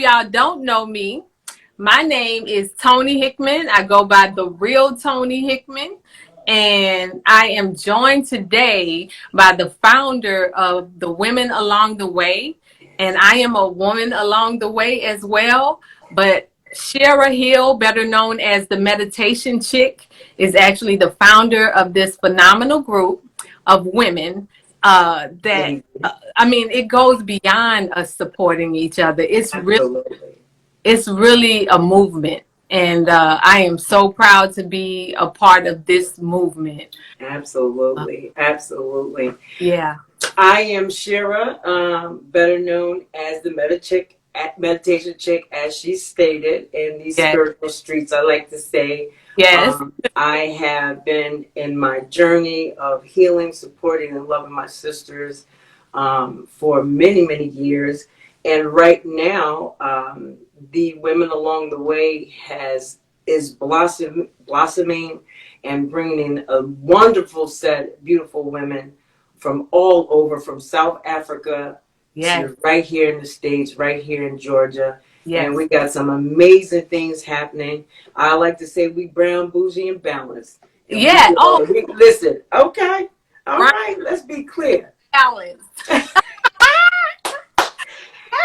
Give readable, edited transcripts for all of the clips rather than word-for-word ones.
y'all don't know me, my name is Tony Hickman. I go by the real Tony Hickman. And I am joined today by the founder of the Women Along the Way. And I am a woman along the way as well. But Shara Hill, better known as the Meditation Chick, is actually the founder of this phenomenal group of women it goes beyond us supporting each other. It's really a movement. And I am so proud to be a part of this movement. Absolutely. Absolutely. Yeah. I am Shira, better known as the Meditation Chick, as she stated, in these spiritual streets, I like to say. Yes. I have been in my journey of healing, supporting, and loving my sisters for many, many years. And right now, the Women Along the Way is blossoming and bringing a wonderful set, beautiful women from all over, from South Africa to right here in the States, right here in Georgia. Yes. And we got some amazing things happening. I like to say we brown, bougie, and balanced. And listen, okay. All right, let's be clear. Balanced.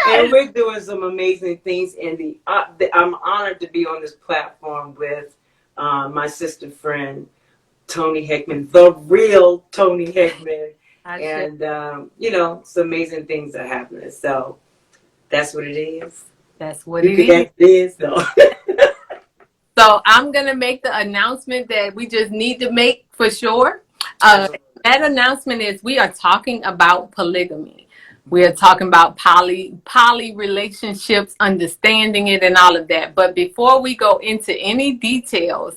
And we're doing some amazing things. And I'm honored to be on this platform with my sister friend, Tony Hickman, the real Tony Hickman. And, some amazing things are happening. So that's what it is. That's what it is. So I'm going to make the announcement that we just need to make for sure. That announcement is we are talking about polygamy. We are talking about poly relationships, understanding it and all of that. But before we go into any details,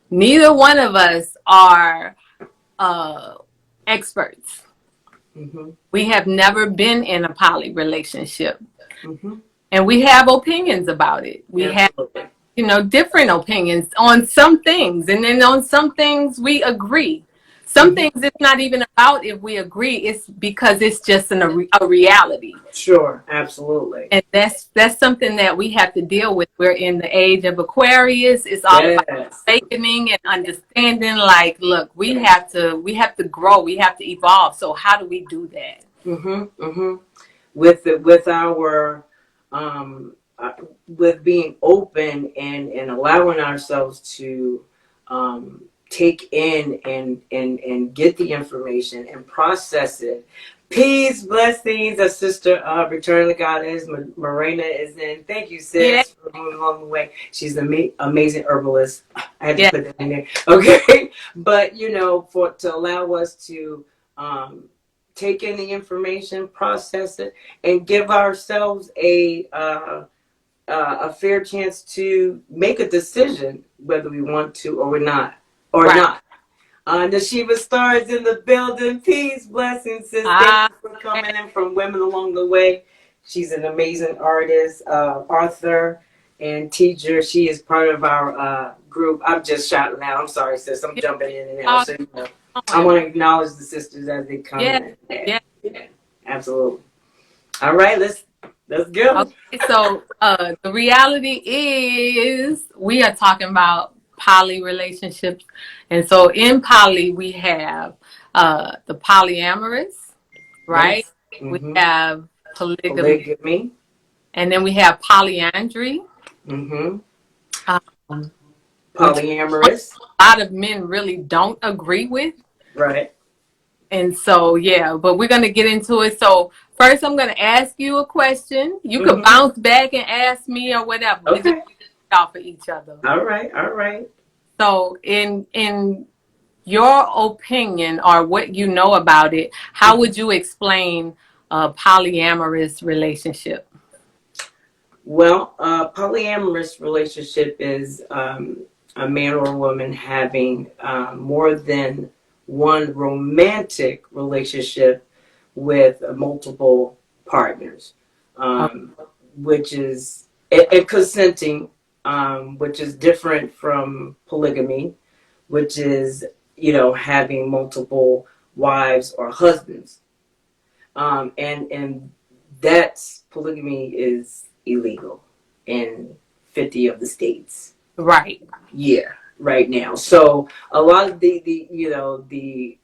neither one of us are experts. Mm-hmm. We have never been in a poly relationship. Mm-hmm. And we have opinions about it. We have, different opinions on some things. And then on some things we agree. Some things it's not even about if we agree. It's because it's just a reality. Sure, absolutely. And that's something that we have to deal with. We're in the age of Aquarius. It's all about awakening and understanding. Like, look, we have to grow. We have to evolve. So how do we do that? Mm-hmm. Mm-hmm. With our with being open and allowing ourselves to take in and get the information and process it. Peace, blessings. Our sister, Return to Goddess, Morena is in. Thank you, sis, for moving along the way. She's an amazing herbalist. I had to put that in there. Okay. But, to allow us to take in the information, process it, and give ourselves a fair chance to make a decision whether we want to or not. The Shiva Stars in the building. Peace, blessings, sis. Thank you for coming in from Women Along the Way. She's an amazing artist, author, and teacher. She is part of our group. I'm just shouting out. I'm sorry, sis. I'm jumping in and out. So, I want to acknowledge the sisters as they come in. Yeah, absolutely. All right, let's go. Okay, so the reality is we are talking about poly relationships. And so in poly, we have the polyamorous, right? Yes. Mm-hmm. We have polygamy. And then we have polyandry. Mm-hmm. Polyamorous. A lot of men really don't agree with. Right. And so, but we're going to get into it. So first, I'm going to ask you a question. You can bounce back and ask me or whatever. Okay. Off of each other. All right. So in your opinion or what you know about it, how would you explain a polyamorous relationship? Well, a polyamorous relationship is a man or a woman having more than one romantic relationship with multiple partners, which is consenting. Which is different from polygamy, which is, having multiple wives or husbands. And that's polygamy is illegal. in 50 of the states. Right. Yeah, right now. So a lot of the you know the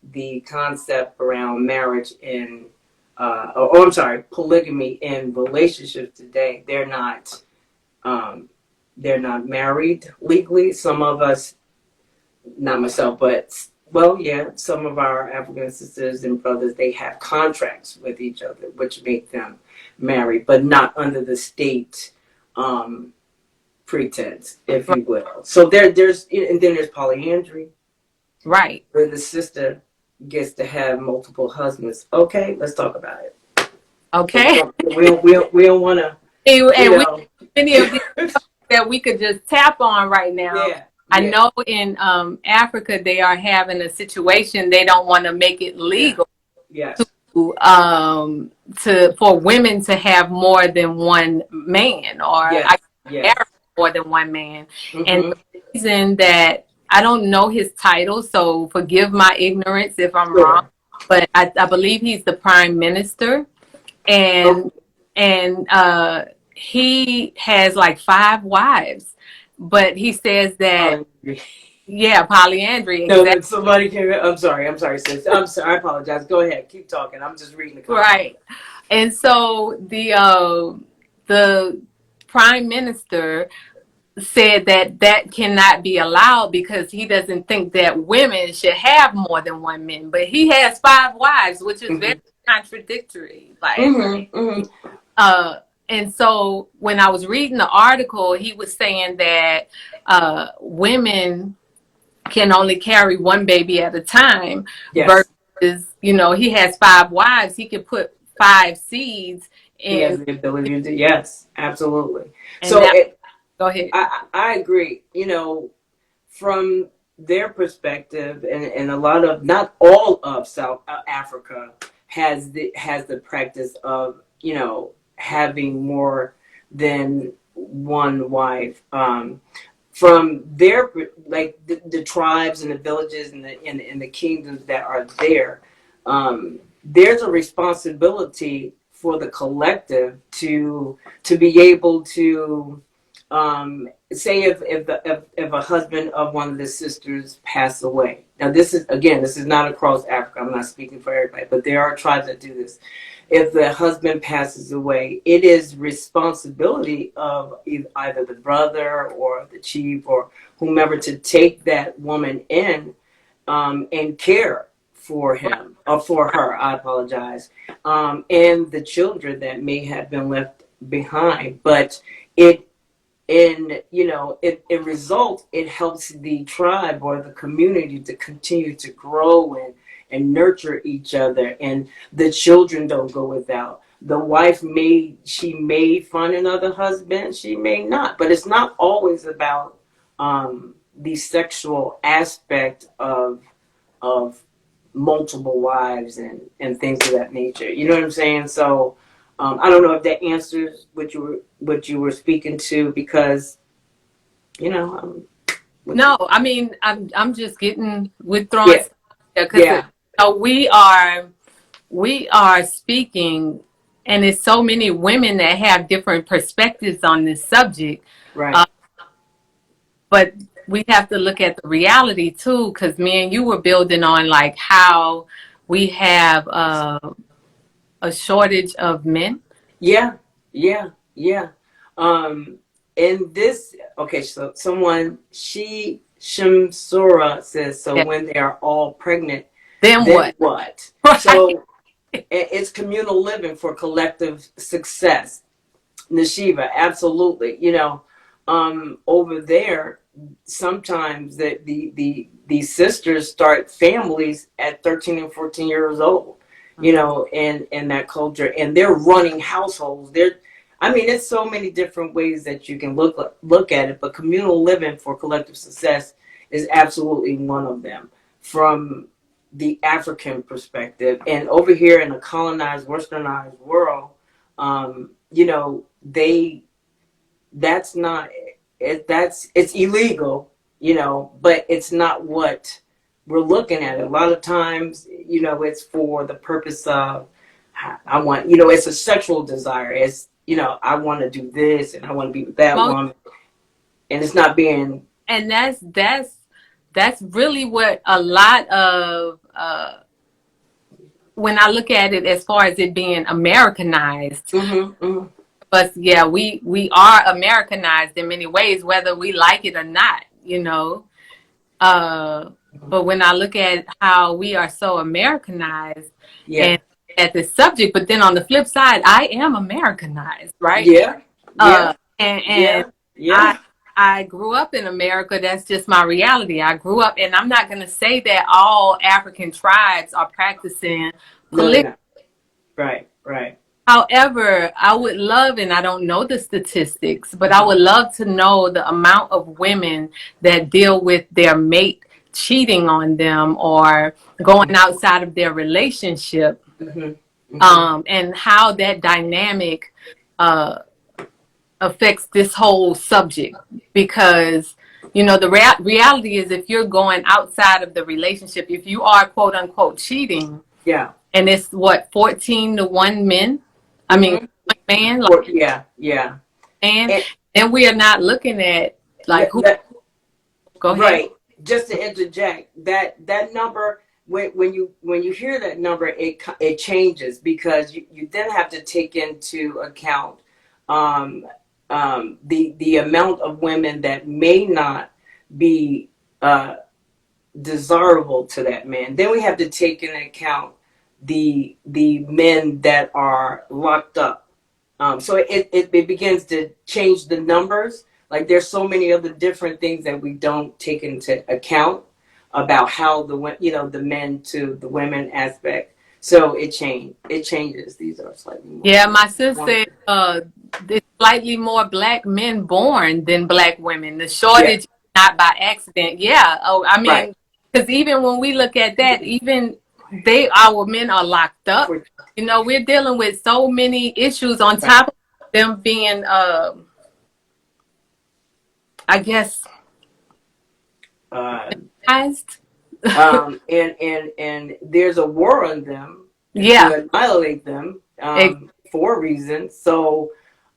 concept around marriage and I'm sorry, polygamy in relationships today, um, they're not married legally. Some of us, not myself, but well, yeah, some of our African sisters and brothers, they have contracts with each other, which make them married, but not under the state um, pretense, if Right. you will. So there's and then there's polyandry, Right. where the sister gets to have multiple husbands. Okay, let's talk about it. Okay. We don't want to, you And we know. many of these that we could just tap on right now. Yeah, I yeah, know in Africa they are having a situation they don't want to make it yeah, legal yes, to for women to have more than one man, or I yes, marry yes. more than one man. And Mm-hmm. the reason that I don't know his title, so forgive my ignorance if I'm wrong, Sure. but I believe he's the prime minister, Okay. and he has like 5 wives, but he says that Polyandry. yeah, polyandry, No, exactly. that somebody can. I'm sorry, sis. I'm sorry. I apologize. Go ahead. Keep talking. I'm just reading the comment. Right. And so the prime minister said that that cannot be allowed because he doesn't think that women should have more than one man. But he has 5 wives, which is very Mm-hmm. contradictory. Like, Mm-hmm. Mm-hmm. uh, and so when I was reading the article, he was saying that women can only carry one baby at a time Yes, versus, he has 5 wives. He could put 5 seeds he has in, the ability to do. Yes, absolutely. and So that, go ahead. I agree. From their perspective, and a lot of, not all of South Africa has the practice of having more than one wife. From their, like the tribes and the villages and the kingdoms that are there, there's a responsibility for the collective to be able to say if a husband of one of the sisters passed away. Now this is not across Africa. I'm not speaking for everybody, but there are tribes that do this. If the husband passes away, it is responsibility of either the brother or the chief or whomever to take that woman in and care for him or for her. I apologize, and the children that may have been left behind. But it in result, it helps the tribe or the community to continue to grow and nurture each other, and the children don't go without. The wife may find another husband, she may not, but it's not always about the sexual aspect of multiple wives and things of that nature. You know what I'm saying? So I don't know if that answers what you were speaking to, because you know No, I mean, I'm just getting, we're throwing yeah, stuff because yeah, we are speaking, and there's so many women that have different perspectives on this subject. right, Uh, but we have to look at the reality too, because me and you were building on like how we have a shortage of men. yeah, yeah, yeah. Um, and this, okay, so someone, Shamsura says, so Yeah. when they are all pregnant, Then then what? what? Right. So it's communal living for collective success. Nashiva, absolutely. Over there, sometimes the sisters start families at 13 and 14 years old. In that culture, and they're running households. I mean, it's so many different ways that you can look at it, but communal living for collective success is absolutely one of them. From the African perspective, and over here in a colonized, westernized world, they that's not it's illegal, but it's not what we're looking at. A lot of times, it's for the purpose of I want, it's a sexual desire. It's I want to do this and I want to be with that Most, woman, and it's not being. and that's really what a lot of when I look at it as far as it being Americanized. Mm-hmm. But yeah, we are Americanized in many ways, whether we like it or not, you know. Uh, but when I look at how we are so Americanized Yeah. and at the subject, but then on the flip side, I am Americanized, right? Yeah. Yeah. And Yeah. I Yeah. I grew up in America. That's just my reality. I grew up, and I'm not going to say that all African tribes are practicing No, they're polygamy. not. Right. Right. However, I would love, and I don't know the statistics, but I Mm-hmm. would love to know the amount of women that deal with their mate cheating on them or going outside of their relationship, Mm-hmm. Mm-hmm. and how that dynamic uh, affects this whole subject. Because, the reality is if you're going outside of the relationship, if you are quote unquote cheating, Yeah. and it's what, 14 to 1 men? I mean, Mm-hmm. one man, like, Yeah. Yeah. and And and we are not looking at like let, who. let, Go ahead. right. Just to interject, that number, when you hear that number, it changes, because you then have to take into account um, the amount of women that may not be uh, desirable to that man. Then we have to take into account the men that are locked up. So it begins to change the numbers. Like, there's so many other different things that we don't take into account about how the men to the women aspect. So it changes. These are slightly Yeah, more. my sister said there's slightly more black men born than black women. The Yeah. shortage is not by accident. Yeah. Oh, I Right. mean, because even when we look at that, even our men are locked up. For, We're dealing with so many issues on right. top of them being, I guess, Uh, biased. and there's a war on them Yeah. to annihilate them, Ex- for reasons. So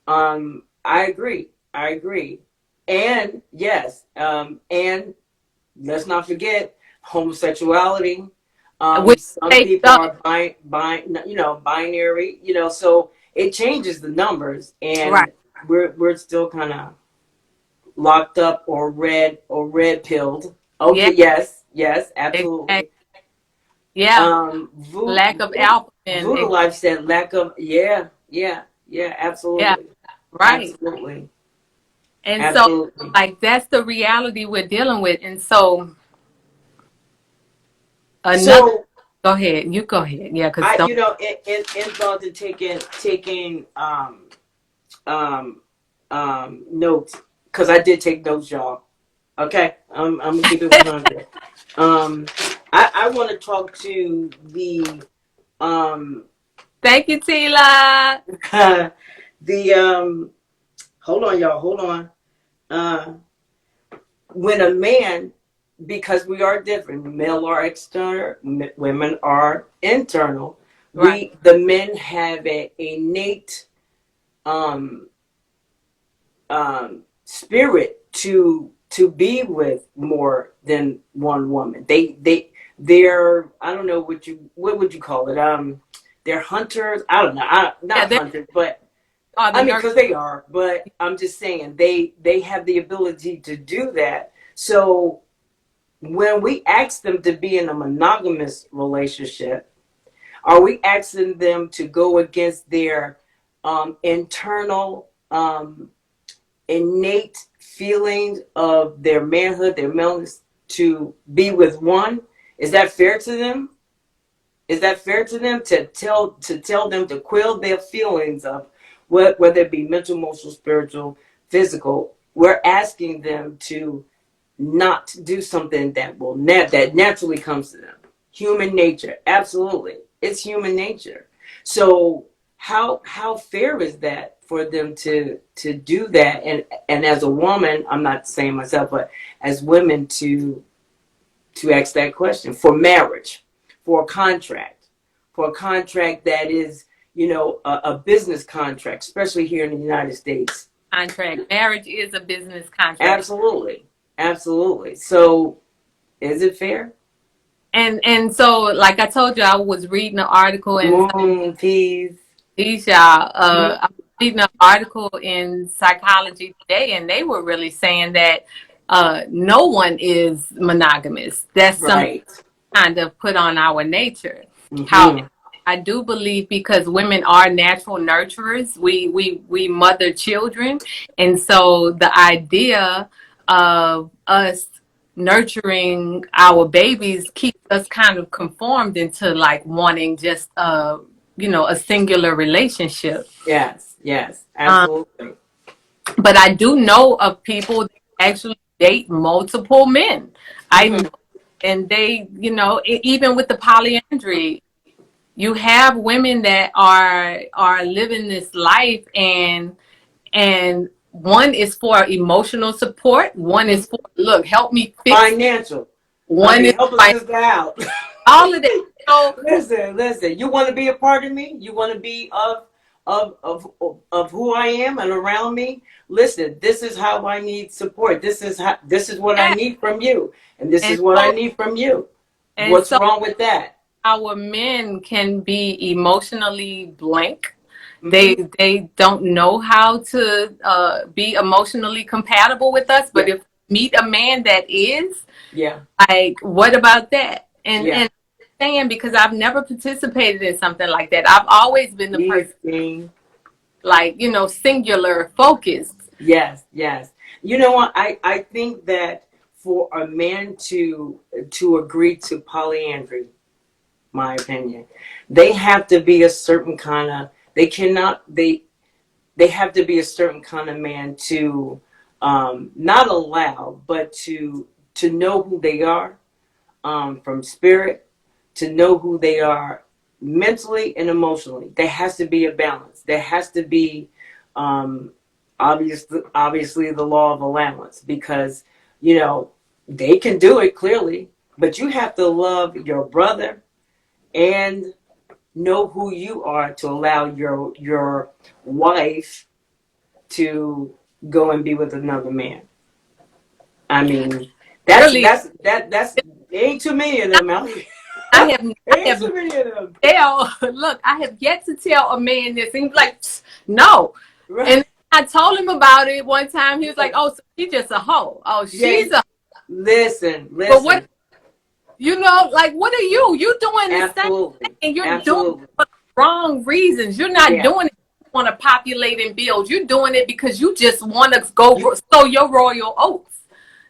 I agree. I agree. And yes, and let's not forget homosexuality. Which Some takes people up, are binary. So it changes the numbers, right. and we're still kind of locked up or red pilled. Yeah. Okay, yes, yes, Exactly. absolutely. Yeah. Lack of alpha men. Voodoo Life said lack of, yeah, yeah, yeah, Yeah. absolutely, Right. absolutely, And so, absolutely. like, that's the reality we're dealing with. And so, another, So go ahead. You go ahead. Yeah, because I, don't. in thought to taking notes, because I did take notes, y'all. Okay, I'm gonna keep it 100. Um, I want to talk to um Thank you, Tila. the hold on, y'all, hold on. Uh, when a man, because we are different, male are external, women are internal. Right. The men have an innate um, spirit to be with more than one woman. They're, I don't know what would you call it. They're hunters. I don't know. Yeah, Not they hunters, but are the I mean, nurse. because they are, but I'm just saying they have the ability to do that. So when we ask them to be in a monogamous relationship, are we asking them to go against their internal innate feelings of their manhood, their maleness, to be with one? Is that fair to them? Is that fair to them to tell them to quell their feelings of whether it be mental, emotional, spiritual, physical? We're asking them to not do something that that naturally comes to them. Human nature, absolutely, it's human nature. So how fair is that for them to do that? And as a woman, I'm not saying myself, but as women to ask that question for marriage, for a contract that is, a business contract, especially here in the United States. Contract. Marriage is a business contract. Absolutely. Absolutely. So is it fair? And so, like I told you, I was reading an article in Peas. y'all. Mhm. I was reading an article in Psychology Today, and they were really saying that no one is monogamous. That's something Right. kind of put on our nature. However, Hmm. I do believe because women are natural nurturers, we mother children, and so the idea of us nurturing our babies keeps us kind of conformed into like wanting just a singular relationship. Yes. Yes. Um, Absolutely. but I do know of people that actually date multiple men. I know, Hmm. and they, even with the polyandry, you have women that are living this life, and one is for emotional support, one is for look, help me fix, Financial. I one mean, is help a like sister out. all of that. So Listen. You want to be a part of me? You want to be of who I am and around me? Listen, this is how I need support. This is what I yeah, need from you, and this and is what I so need from you. and What's so wrong with that? our men can be emotionally blank. They Hmm. they don't know how to be emotionally compatible with us. But Yeah, if we meet a man that is, yeah, like, what about that? yeah. And saying because I've never participated in something like that. I've always been the These person things. like singular focused. Yes, yes. You know what? I think that for a man to agree to polyandry, my opinion, they have to be a certain kind of. They cannot. They have to be a certain kind of man to not allow, but to know who they are from spirit, to know who they are mentally and emotionally. There has to be a balance. There has to be um, obviously the law of allowance because they can do it clearly, but you have to love your brother and know who you are to allow your wife to go and be with another man. I mean, Really, that's ain't too many of them out here. I have I Ain't have too many of them. tell look, I have yet to tell a man this, and he's like, no. Right. And I told him about it one time. He was like, Yeah. oh, so she's just a hoe. Oh, Yeah. she's a. Listen, But what, listen. like, what are you? You doing the same Absolutely. thing, and you're doing it Absolutely. for the wrong reasons. You're not Yeah. doing it because you want to populate and build. You're doing it because you just want to go You sow your royal oats.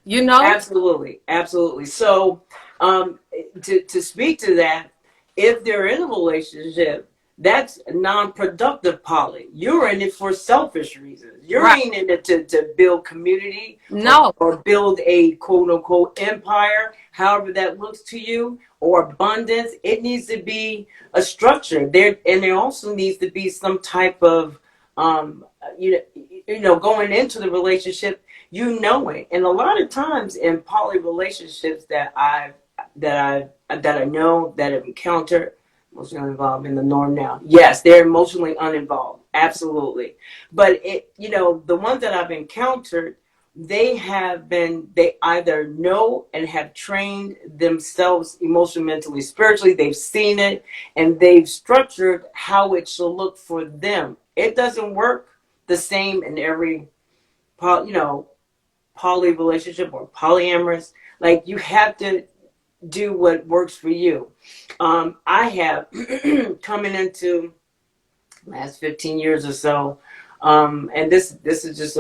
You know? absolutely. Absolutely. So, to speak to that, if they're in a relationship, that's non-productive poly. You're in it for selfish reasons. You Right. ain't in it to build community No. or build a quote unquote empire, however that looks to you, or abundance. It needs to be a structure there, and there also needs to be some type of um, going into the relationship, it. And a lot of times in poly relationships that I know that have encountered, emotionally involved in the norm now. Yes, they're emotionally uninvolved. Absolutely. But the ones that I've encountered, they either know and have trained themselves emotionally, mentally, spiritually. They've seen it and they've structured how it should look for them. It doesn't work the same in every, poly relationship or polyamorous. Like you have to do what works for you. I have coming into last 15 years or so, and this is just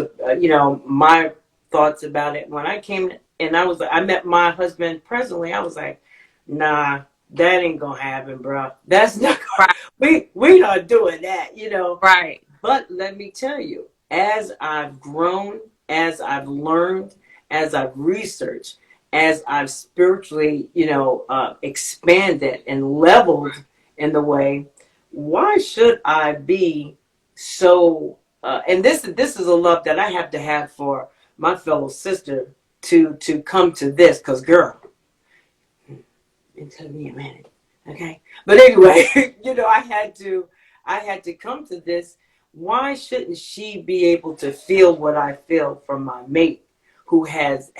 my thoughts about it. When I came and I met my husband presently, I was like, nah, that ain't gonna happen, bro. That's not Right. we not doing that. Right. But let me tell you, as I've grown, as I've learned, as I've researched, as I've spiritually, expanded and leveled in the way, why should I be so? And this is a love that I have to have for my fellow sister to come to this, because girl, it took me a minute, okay. But anyway, I had to. I had to come to this. Why shouldn't she be able to feel what I feel from my mate, who has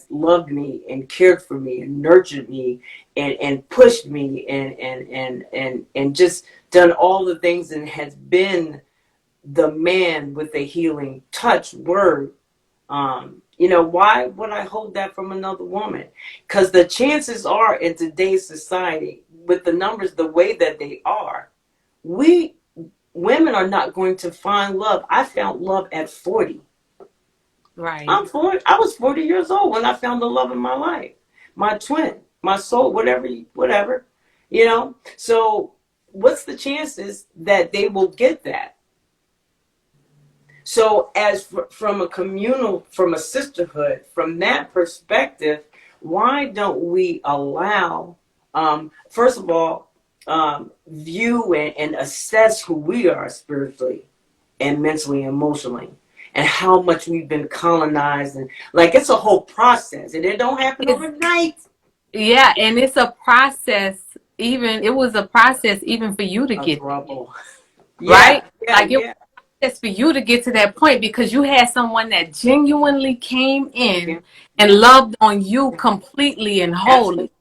loved me and cared for me and nurtured me and pushed me and just done all the things and has been the man with a healing touch word. Why would I hold that from another woman? Because the chances are in today's society, with the numbers the way that they are, we women are not going to find love. I found love at 40. Right. I'm 40. I was 40 years old when I found the love of my life, my twin, my soul, whatever. So what's the chances that they will get that? So, from a communal, from a sisterhood, from that perspective, why don't we allow, first of all, view and assess who we are spiritually and mentally, emotionally, and how much we've been colonized, and like it's a whole process, and it don't happen It's, overnight. yeah, and it's a process. Even it was a process even for you to A get, trouble. right. Yeah, yeah, Like it yeah. was for you to get to that point because you had someone that genuinely came Yeah, in and yeah. loved on you completely and wholly. Absolutely,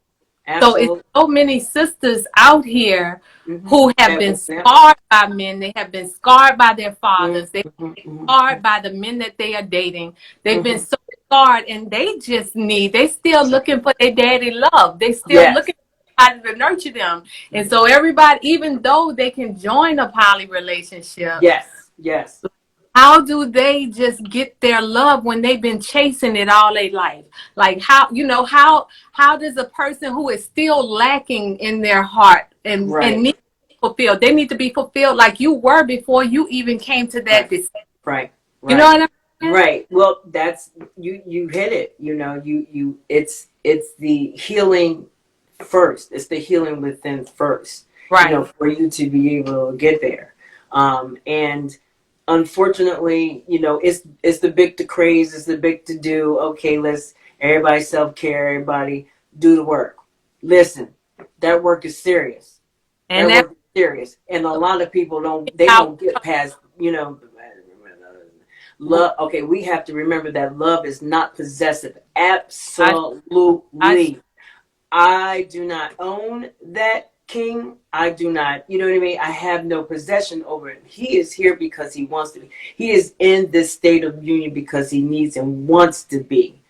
So it's absolutely. so many sisters out here Mm-hmm. who have That been was that. scarred by men. They have been scarred by their fathers. They've Mm-hmm, been mm-hmm, scarred by the men that they are dating. They've been mm-hmm. so scarred and they still looking for their daddy love. They still Yes. looking for somebody to nurture them. And so everybody, even though they can join a poly relationship, Yes, yes, how do they just get their love when they've been chasing it all their life? Like how does a person who is still lacking in their heart and right, need to be fulfilled, they need to be fulfilled like you were before you even came to that right, decision. right, You know right, what I'm saying? right. Well, that's you hit it. It's the healing first. It's the healing within first. Right. For you to be able to get there. And unfortunately, it's the big to craze, it's the big to do. Okay, let's everybody self care, everybody do the work. Listen, that work is serious. And That that's work is serious, and a lot of people they how don't get past. Love. Okay, we have to remember that love is not possessive. I, I Absolutely, I do not own that king. I do not. You know what I mean? I have no possession over him. He is here because he wants to be. He is in this state of union because he needs and wants to be.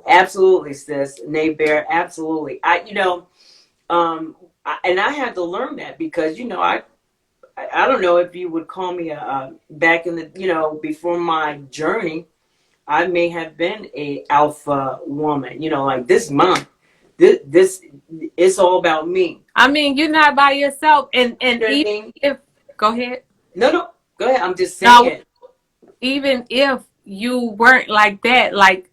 Absolutely, sis. Nay, Bear. Absolutely. And I had to learn that because I don't know if you would call me back in the before my journey. I may have been a alpha woman. Like this month, this it's all about me. I mean, you're not by yourself, and You know what I even mean? if go ahead. No, no, go ahead. I'm just No, saying. even if you weren't like that, like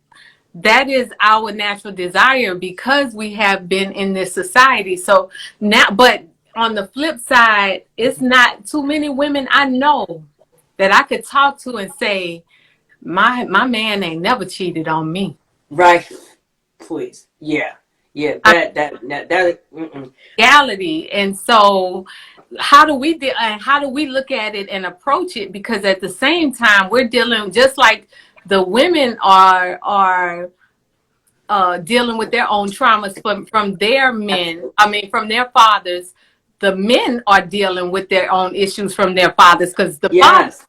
that is our natural desire because we have been in this society. So now, but on the flip side, it's not too many women I know that I could talk to and say, my man ain't never cheated on me. Right? Please. Yeah. Yeah. I That. Mm-mm. reality. And so how do we look at it and approach it? Because at the same time, we're dealing just like the women are dealing with their own traumas from their men. Absolutely. I mean, from their fathers. The men are dealing with their own issues from their fathers because the father. Yes.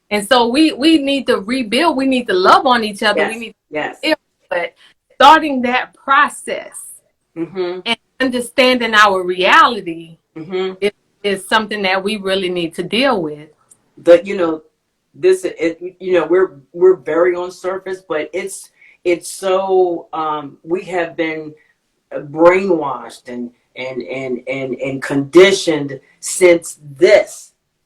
And so we need to rebuild. We need to love on each other. We Yes. need to Yes. heal. But starting that process Mm-hmm. and understanding our reality Mm-hmm. is something that we really need to deal with. But this we're very on surface, but it's so we have been brainwashed and conditioned since that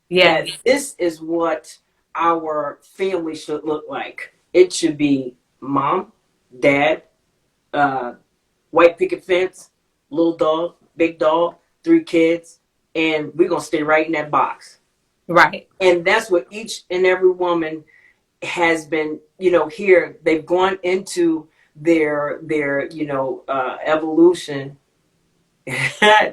Yes. this is what our family should look like. It should be mom, dad, uh, white picket fence, little dog, big dog, 3 kids, and we're gonna stay right in that box. Right. And that's what each and every woman has been, here. They've gone into their evolution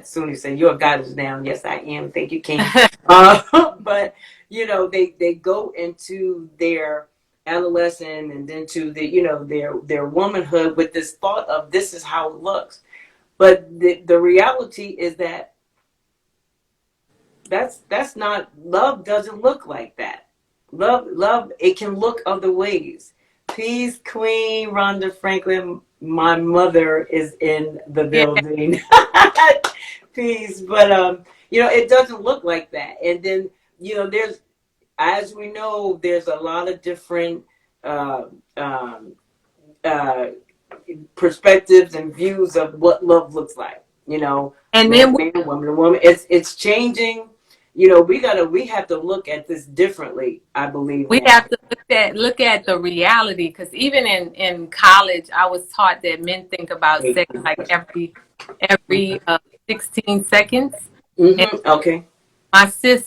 Soon you say you're a goddess now. Yes, I am. Thank you, King. But they go into their adolescent and into their womanhood with this thought of this is how it looks. But the reality is that that's not love. Doesn't look like that. Love, it can look other ways. Peace, Queen Rhonda Franklin. My mother is in the Yeah. building. Peace, but it doesn't look like that. And then there's, as we know, there's a lot of different uh, um, uh, perspectives and views of what love looks like. And Man then to man, woman to woman. It's changing. We have to look at this differently, I believe we now. have to look at the reality, because even in college, I was taught that men think about sex like every 16 seconds. And Okay. my sis,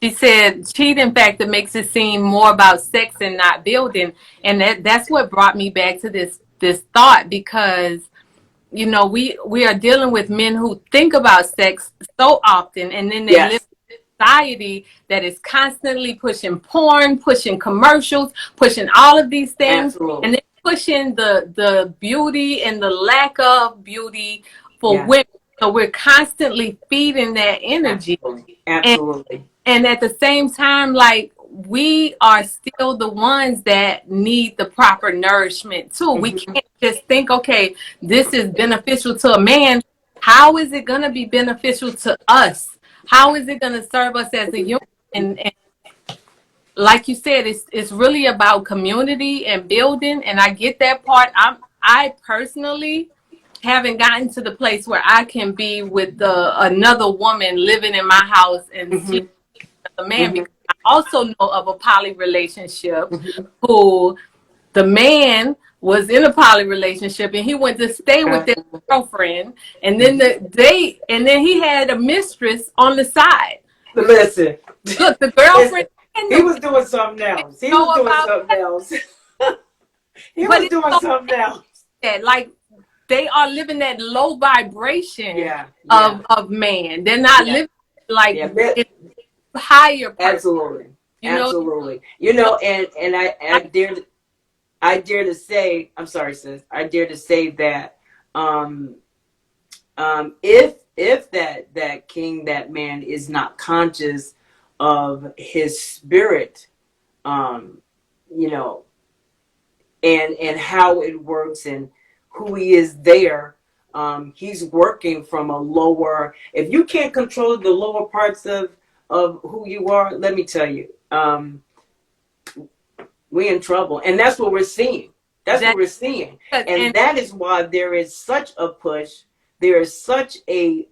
she said cheating factor makes it seem more about sex and not building, and that's what brought me back to this thought, because we are dealing with men who think about sex so often, and then they live Yes. in a society that is constantly pushing porn, pushing commercials, pushing all of these things, and Absolutely. then pushing the beauty and the lack of beauty for Yes. women. So we're constantly feeding that energy. Absolutely. And Absolutely. and at the same time, like, we are still the ones that need the proper nourishment too. We Hmm. can't just think, okay, this is beneficial to a man. How is it going to be beneficial to us? How is it going to serve us as a human? And like you said, it's really about community and building. And I get that part. I personally haven't gotten to the place where I can be with another woman living in my house and sleep Hmm. with a man, Hmm. because I also know of a poly relationship Hmm. who the man was in a poly relationship and he went to stay with their girlfriend, and then he had a mistress on the side. Listen, Look, the girlfriend listen. and He the was doing something didn't else. He was know doing about something that, else. He but was it's doing so something else. sad. Like, they are living that low vibration Yeah. Yeah. of man. They're not Yeah. living like Yeah. it's higher purpose. Absolutely. You know, Absolutely. so And I dare to say, I'm sorry, sis. I dare to say that um, if that king, that man is not conscious of his spirit, um, you know, and how it works and who he is there. He's working from a lower. If you can't control the lower parts of who you are, let me tell you, we're in trouble, and that's what we're seeing. That's what that we're seeing, and and that is why there is such a push. There is such a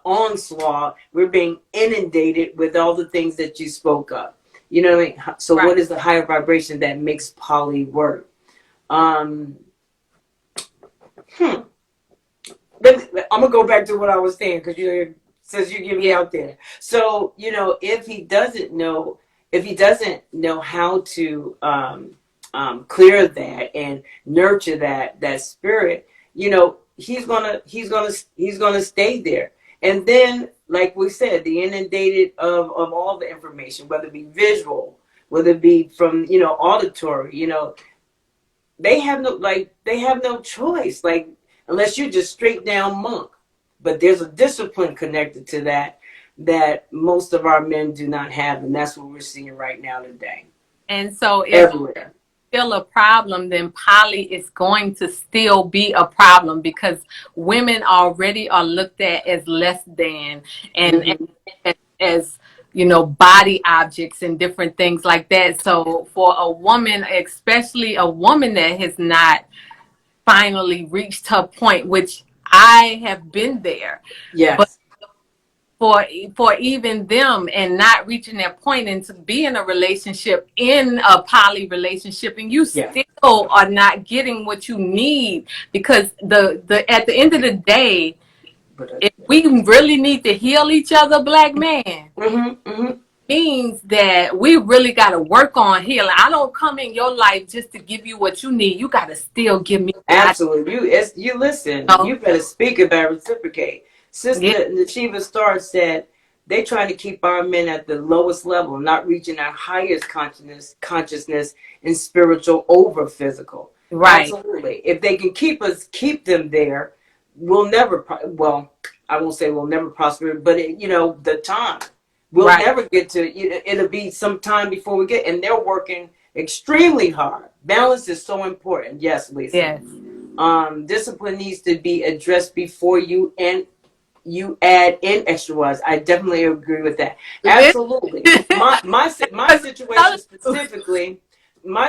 onslaught. We're being inundated with all the things that you spoke of. You know what I mean? So, right. what is the higher vibration that makes poly work? Um, hmm. I'm gonna go back to what I was saying because since you get me Yeah. out there. So if he doesn't know how to clear that and nurture that spirit, he's gonna stay there. And then, like we said, the inundated of all the information, whether it be visual, whether it be from auditory, they have no choice, like, unless you're just straight down monk. But there's a discipline connected to that most of our men do not have, and that's what we're seeing right now today, And so if everywhere. still a problem, then poly is going to still be a problem, because women already are looked at as less than, and Hmm. as body objects and different things like that. So for a woman, especially a woman that has not finally reached her point, which I have been there, but Yes. for even them and not reaching that point, and to be in a relationship, in a poly relationship, and you Yeah. still are not getting what you need, because the at the end of the day, But if we really need to heal each other, black man, hmm. Hmm. means that we really got to work on healing. I don't come in your life just to give you what you need. You got to still give me what I Absolutely. You listen. know. You better speak about reciprocate. Yeah, Sister Nashiva Starr said they try to keep our men at the lowest level, not reaching our highest consciousness in spiritual over physical. right. Absolutely. If they can keep them there, we'll never. Well, I won't say we'll never prosper, but the time we'll Right. never get to. It'll be some time before we get, and they're working extremely hard. Balance is so important. Yes, Lisa. Yes. Discipline needs to be addressed before you add in extra words. I definitely agree with that. Absolutely. My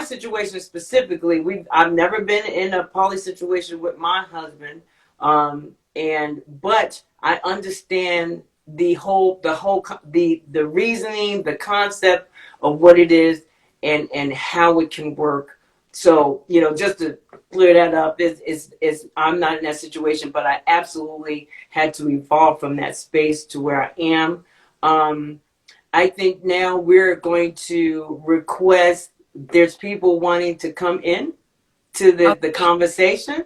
situation specifically. I've never been in a poly situation with my husband, but I understand the reasoning, the concept of what it is, and how it can work. So just to clear that up, is I'm not in that situation, but I absolutely had to evolve from that space to where I am. I think now we're going to request. There's people wanting to come in to the Okay. conversation.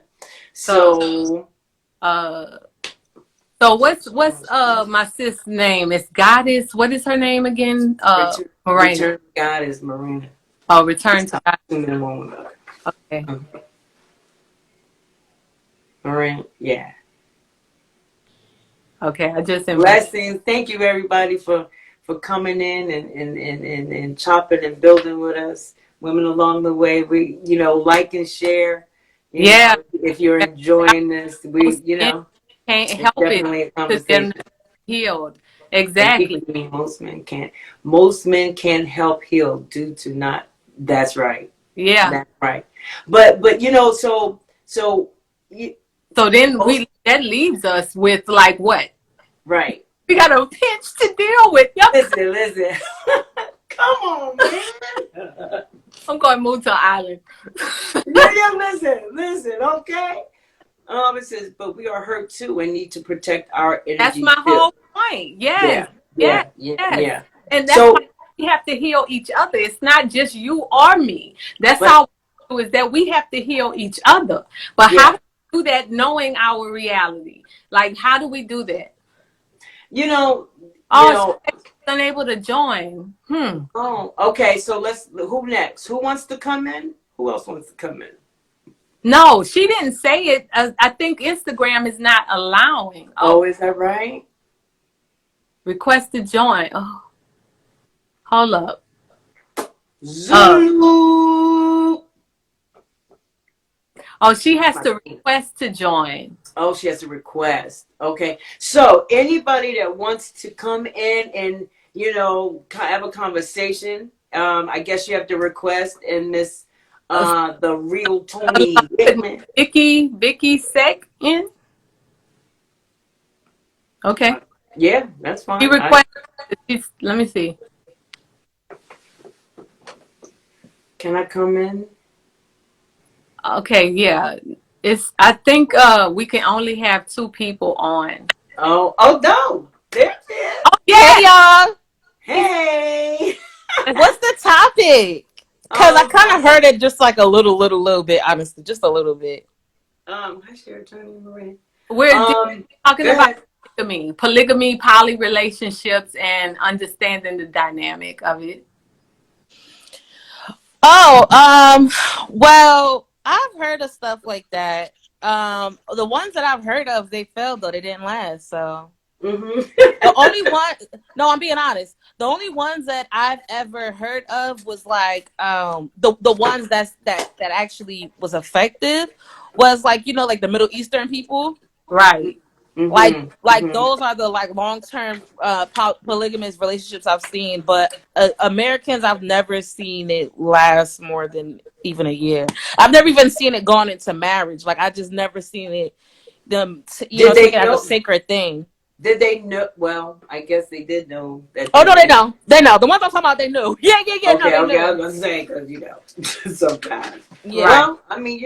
So, So uh, so what's my sis name? It's Goddess. What is her name again? Morena. return God is Marina. Oh, Return Just to talk God. to me a moment ago. Okay. Marina, yeah. Okay. I just invited. Blessings. Thank you everybody for coming in and chopping and building with us. Women along the way. We like and share. Yeah. If you're enjoying this, Most men can't it's help it definitely a because they're not conversation. healed. And believe Exactly. me, most men can't. Most men can't help heal due to not. That's right. Yeah. That's right. But So then most that leaves us with like what? right. We got a pitch to deal with. Yep. Listen. Come on, man. I'm going to move to an island. Yeah, listen, okay. It says, but we are hurt too and need to protect our That's energy my field. whole point. Yes. Yeah, Yes. yeah, yeah, Yes. yeah. And that's why So, we have to heal each other. It's not just you or me. That's but all we do is that we have to heal each other. But how yeah, do we do that knowing our reality? Like, how do we do that? you know, you Oh, know. she's unable to join. Oh, okay. So Who next? Who wants to come in? Who else wants to come in? No, she didn't say it. I think Instagram is not allowing. Oh, Oh, is that right? request to join. Oh, hold up. Uh, Zulu. oh, she has to request to join. Oh, she has a request. Okay. So anybody that wants to come in and have a conversation, I guess you have to request in this Uh, the real Tony Whitman. Vicky Sec in. Okay. Yeah, that's She fine. requested. Let me see. Can I come in? Okay, yeah. I think we can only have two people on. Oh no. There it is. Oh Hey yeah. y'all, Hey. what's the topic? Cause I kind of heard it just like a little bit, honestly, just a little bit. Hi, Share Tony Marie. We're talking Go about ahead. polygamy, poly relationships, and understanding the dynamic of it. Oh, well, I've heard of stuff like that. The ones that I've heard of, they failed though; they didn't last. So the only one, no, I'm being honest. The only ones that I've ever heard of was like the ones that actually was effective was like like the Middle Eastern people. Right. Like those are the like long-term polygamous relationships I've seen, but Americans, I've never seen it last more than even a year. I've never even seen it gone into marriage. Like I just never seen it Did they taken as a know? sacred thing. Did they know? Well, I guess they did know that Oh they no, they were. know. They know. The ones I'm talking about, they knew. Yeah. No, Okay, they okay. I was knew. gonna say because sometimes. Yeah. Right. Well, I mean,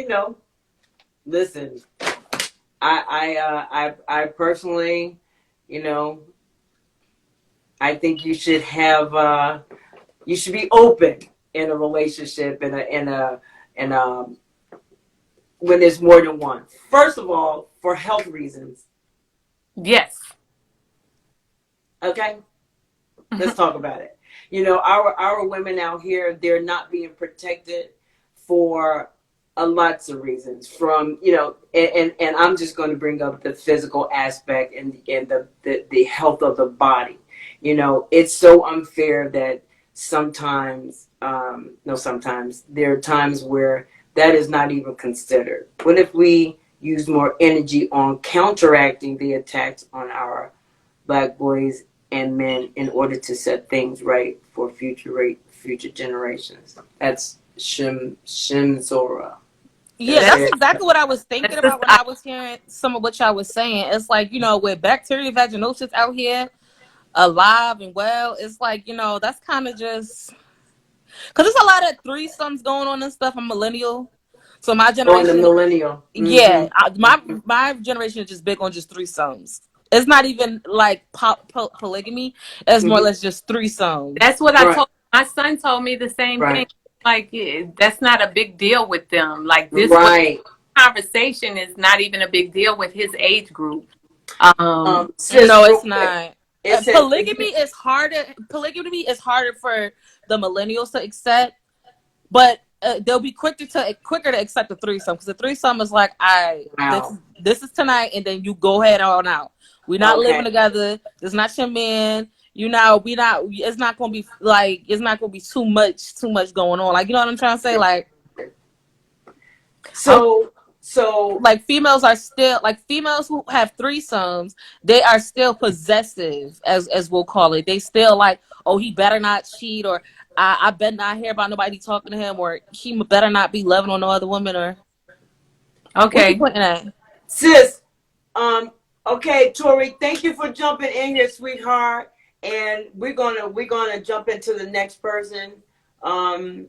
listen. I personally, you know, I think you should have you should be open in a relationship in a when there's more than one. First of all, for health reasons. Yes. Okay, let's talk about it. You know, our women out here, they're not being protected for lots of reasons. From and I'm just going to bring up the physical aspect and the health of the body. You know, it's so unfair that sometimes, no, sometimes there are times where that is not even considered. What if we use more energy on counteracting the attacks on our black boys and men in order to set things right for future generations? That's Shimzora. Yeah, That's that's it. exactly what I was thinking That's just, about when I was hearing some of what y'all was saying. It's like, with bacterial vaginosis out here alive and well, it's like, that's kind of just because there's a lot of threesomes going on and stuff. I'm millennial, so my On the generation, millennial. yeah, my Mm-hmm. my generation is just big on just threesomes. It's not even like polygamy. It's more or Mm-hmm. less just threesomes. that's what I Right. told my son. Told me the same thing. Right. Like that's not a big deal with them. Like this what Right. conversation is not even a big deal with his age group. Sis, No, real it's quick. not. It says if Polygamy you is harder. Polygamy is harder for the millennials to accept, but they'll be quicker to accept the threesome because the threesome is like, wow. this is tonight, and then you go ahead on out. We're not living Okay. together. This is not your man. We not. It's not gonna be like. It's not gonna be too much going on. Like, you know what I'm trying to say? Um, So so like females are still like females who have threesomes. They are still possessive, as we'll call it. They still like, oh, he better not cheat, or I better not hear about nobody talking to him, or he better not be loving on no other woman, or what you Okay. pointing at? sis, okay, Tori, thank you for jumping in here, sweetheart. And we're gonna jump into the next person. Um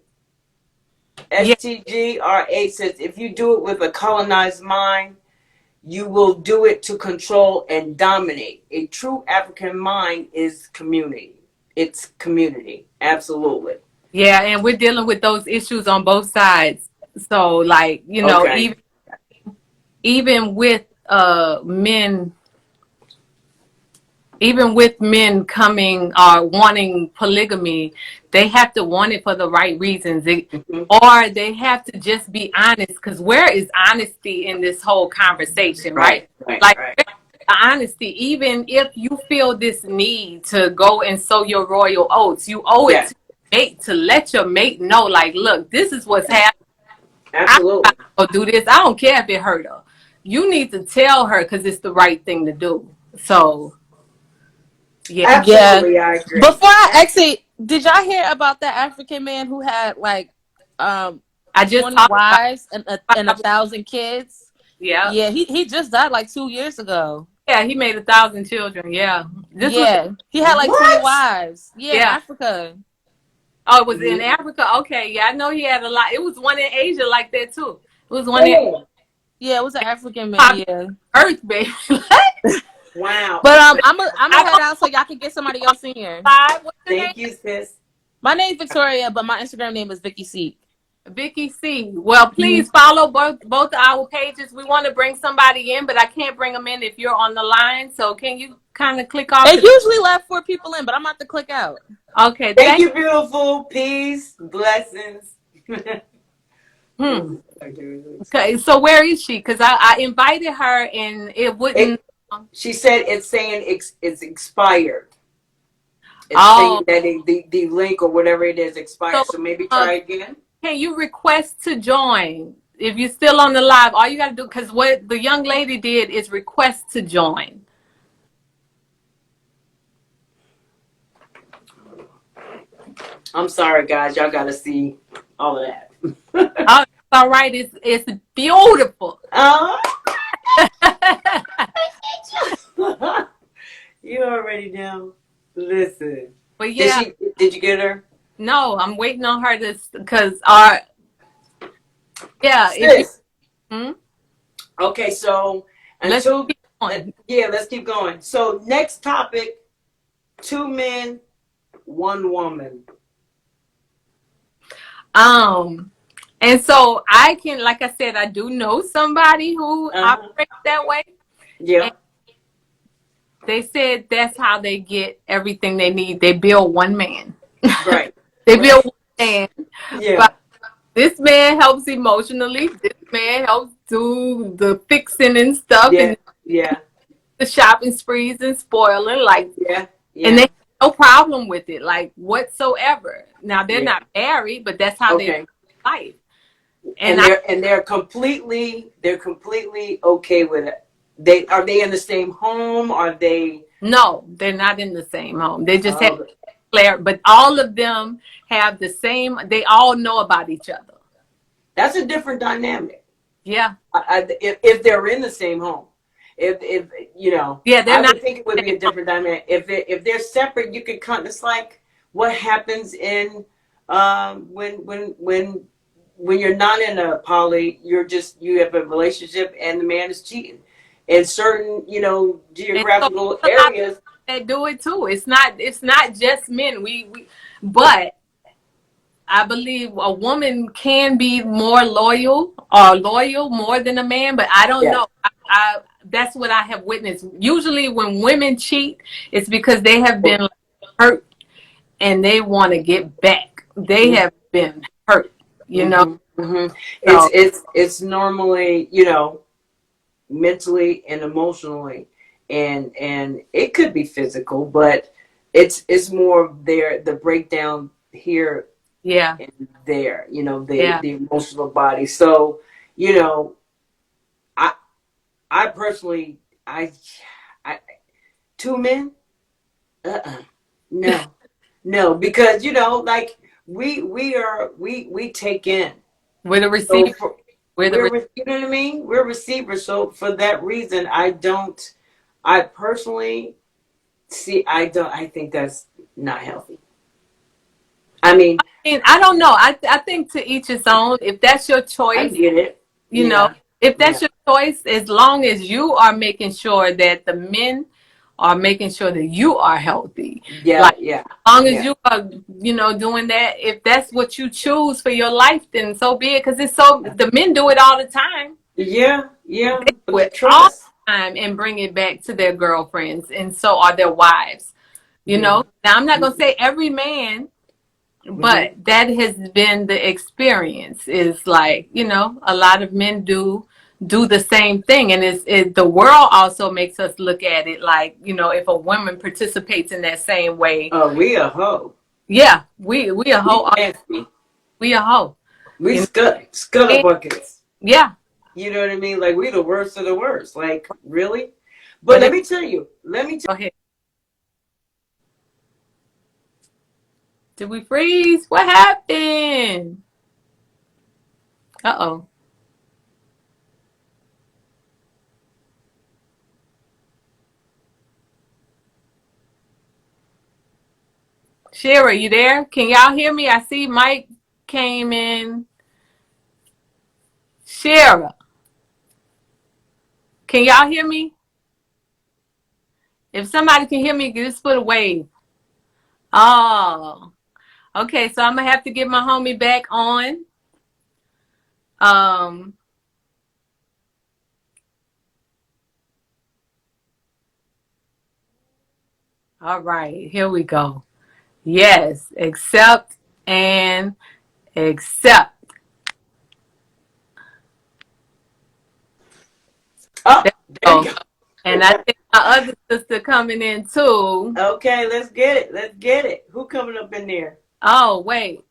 Yeah. STGRA says if you do it with a colonized mind, you will do it to control and dominate. A true African mind is community. It's community. Absolutely. Yeah, and we're dealing with those issues on both sides. So, like, Okay. even with men, even with men coming or wanting polygamy, they have to want it for the right reasons. Mhm. Or they have to just be honest. Because where is honesty in this whole conversation, right? Right, right, Like, right. honesty, even if you feel this need to go and sow your royal oats, you owe it Yes, to your mate to let your mate know, like, look, this is what's happening. I'm absolutely. about to go do this. I don't care if it hurt her. You need to tell her because it's the right thing to do. So, yeah. Yeah. Absolutely, I agree. Before I exit, did y'all hear about that African man who had like um I just 20 talked about wives and 1,000 kids? yeah. Yeah, he just died like 2 years ago. Yeah, he made 1,000 children. Yeah. This was Yeah, he had like 20 What? wives. Yeah, in yeah. Africa. Oh, it was in Africa. Okay. Yeah, I know he had a lot. It was one in Asia like that too. It was one in Oh, Yeah, it was an African man. Yeah, Earth, baby. wow. but I'm gonna I head out so y'all can get somebody else in here. live. What's your name? Thank you, sis. My name's Victoria, but my Instagram name is Vicky Seek. Vicky C. Well, please follow both our pages. We want to bring somebody in, but I can't bring them in if you're on the line. So can you kind of click off It the? usually let 4 people in, but I'm about to click out. Okay, Thank thank you, beautiful. Peace, blessings. Hmm. Okay, so where is she? Because I invited her and it It, wouldn't. she said it's saying it's expired. It's saying Oh, that the link or whatever it is so expired. So maybe uh, try again. can you request to join? If you're still on the live, all you got to do, because what the young lady did is request to join. I'm sorry, guys. Y'all got to see all of that. Oh, it's all right. It's beautiful. Oh, you already know. Listen. But Did yeah, she? Did you get her? no, I'm waiting on her to, because our, yeah, if you, Sis. hmm? Okay, so Let's until keep on. yeah, let's keep going. So next topic 2 men, 1 woman. And so I can, like I said, I do know somebody who operates that way. Yeah. And they said that's how they get everything they need. They build one man. Right. They build Right. one man. Yeah. But this man helps emotionally. This man helps do the fixing and stuff, Yeah. and Yeah. the shopping sprees and spoiling. Like, Yeah. and they Yeah. have no problem with it, like whatsoever. Now they're Yeah. not married, but that's how they live Okay. life. And And I they're completely okay with it. They in the same home? Are they? no, they're not in the same home. They just have Oh, Claire, but all of them have the same. They all know about each other. that's a different dynamic. Yeah, If they're in the same home, if you know, yeah, they're I not would think it would in the be same a home. different dynamic. If they're separate, you could kind. It's like what happens in when you're not in a poly, you have a relationship and the man is cheating in certain And so geographical a lot of areas. that do it too. It's not just men. But I believe a woman can be more loyal more than a man, but I don't Yeah. know. I that's what I have witnessed. Usually when women cheat, it's because they have been like, hurt and they want to get back. They have been hurt, you know. Mm-hmm, mm-hmm. It's So it's it's normally mentally and emotionally, and it could be physical, but it's more of the breakdown here yeah, and there, yeah. the emotional body. So you know I I personally I 2 men, no, no, because like we take in. We're the So receiver. for, We're the you know what I mean? We're receivers. So for that reason, I personally see, I think that's not healthy. I mean, and I don't know. I think to each his own. If that's your I choice, get it. you know, Yeah. if Yeah. that's your choice, as long as you are making sure that the men are making sure that you are healthy. Yeah. Like, Yeah. as long as Yeah. you are, doing that, if that's what you choose for your life, then so be it. Because the men do it all the time. Yeah. Yeah. They But do the it all trust. the time and bring it back to their girlfriends, and so are their wives. Yeah. Now I'm not gonna say every man, Mm-hmm. but that has been the experience. Is like, a lot of men do the same thing, and the world also makes us look at it like, if a woman participates in that same way, Oh, we a hoe. yeah, we a We hoe. nasty. We a hoe. We You know? scuttle And, buckets. yeah, You know what I mean? Like we the worst of the worst. Like really? But but let me tell you. Let me go ahead. Did we freeze? What happened? Uh-oh. Shara, you there? Can y'all hear me? I see Mike came in. Shara, can y'all hear me? If somebody can hear me, just put a wave. Oh, okay. So I'm gonna have to get my homie back on. Um, all right, here we go. Yes, accept and accept. Oh, There we there you go. go. And I think my other sister coming in too. Okay, let's get it. Let's get it. Who coming up in there? Oh, wait.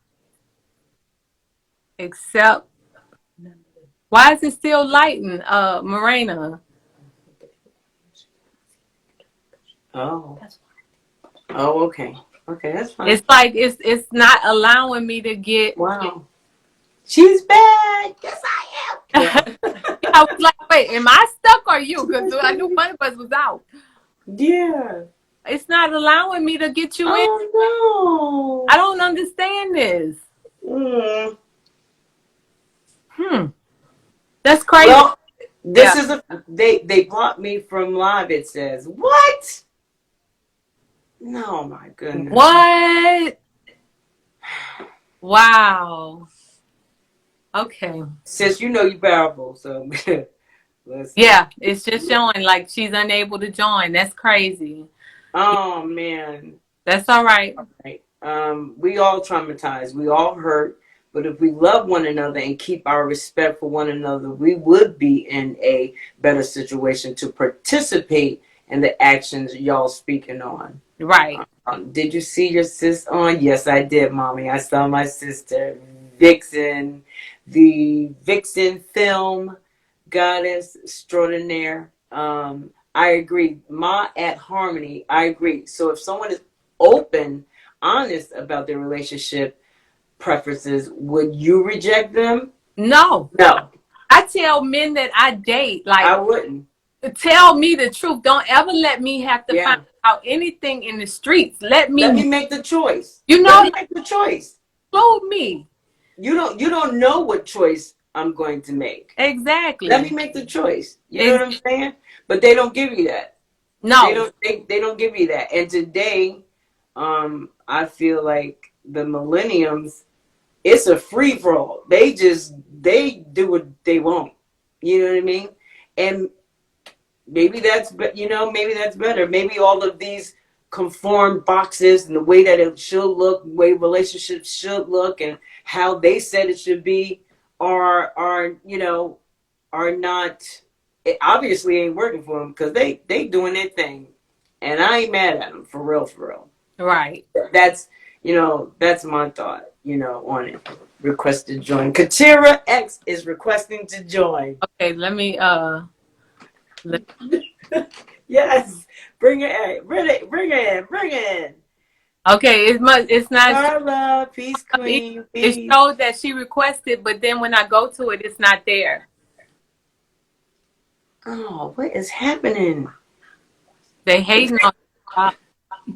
Accept. Why is it still lighting, Morena? Oh. Oh, okay. Okay, that's fine. It's like it's not allowing me to get. Wow. She's back. Yes, I am. Yeah, I was like, wait, am I stuck or you? Because I knew one of us was out. Yeah. It's not allowing me to get you in. I Oh don't understand this. no. Mm. Hmm. That's crazy. Well, Yeah. this is they blocked me from live. It says what? No, my goodness. What? Wow. Okay. Sis, you know you powerful, so listen. Yeah, it's just showing like she's unable to join. That's crazy. Oh man. That's all right. Right. We all traumatized. We all hurt. But if we love one another and keep our respect for one another, we would be in a better situation to participate in the actions y'all speaking on. Right. Did you see your sis on? Yes, I did, mommy. I saw my sister, Vixen, the Vixen film goddess extraordinaire. I agree. Ma at Harmony, I agree. So if someone is open, honest about their relationship preferences, would you reject them? No. No, I tell men that I date, I like, wouldn't. tell me the truth. Don't ever let me have to find Yeah. out anything in the streets. Let Let me, me make the choice. you Let know, me like, make the choice. include me. You don't know what choice I'm going to make. Let me Exactly. make the choice. You know what Ex- I'm saying? But they don't give you that. They no. don't they don't give you that. And today, I feel like the millenniums, it's a free for all. They do what they want. You know what I mean? And maybe maybe that's better. Maybe all of these conformed boxes and the way that it should look, the way relationships should look, and how they said it should be, are not. It obviously ain't working for them because they doing their thing, and I ain't mad at them for real, for real. Right. That's that's my thought. On it. Request to join. Katira X is requesting to join. Okay, let me, let, Yes, bring it in, bring it in. okay, it's not, Carla, peace, queen, it peace. showed that she requested, but then when I go to it, it's not there. Oh, what is happening? They hating on,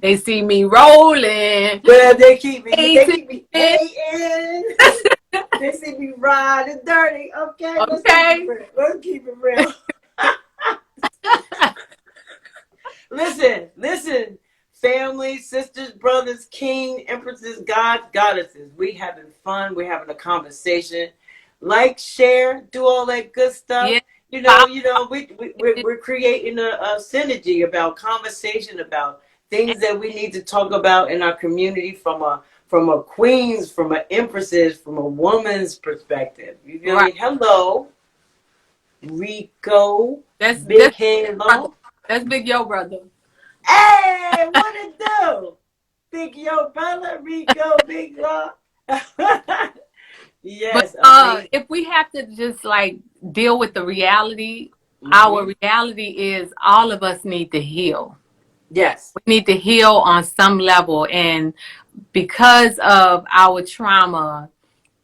they see me rolling. Well, they keep me Hating. hating. They see me riding dirty. Okay, let's keep it Okay. real. Let's keep it real. Listen, family, sisters, brothers, king, empresses, gods, goddesses. We having fun. We're having a conversation. Like, share, do all that good stuff. Yeah. We're creating a synergy about conversation about things that we need to talk about in our community from a queen's, from an empress's, from a woman's perspective. You feel Right. me? Hello, Rico, That's Big Head brother. Long. That's Big Yo brother. Hey, what it do? Big Yo brother, Rico, Big Law. But Yes, amazing. if we have to just like deal with the reality, Mm-hmm. our reality is all of us need to heal. Yes. We need to heal on some level, and because of our trauma,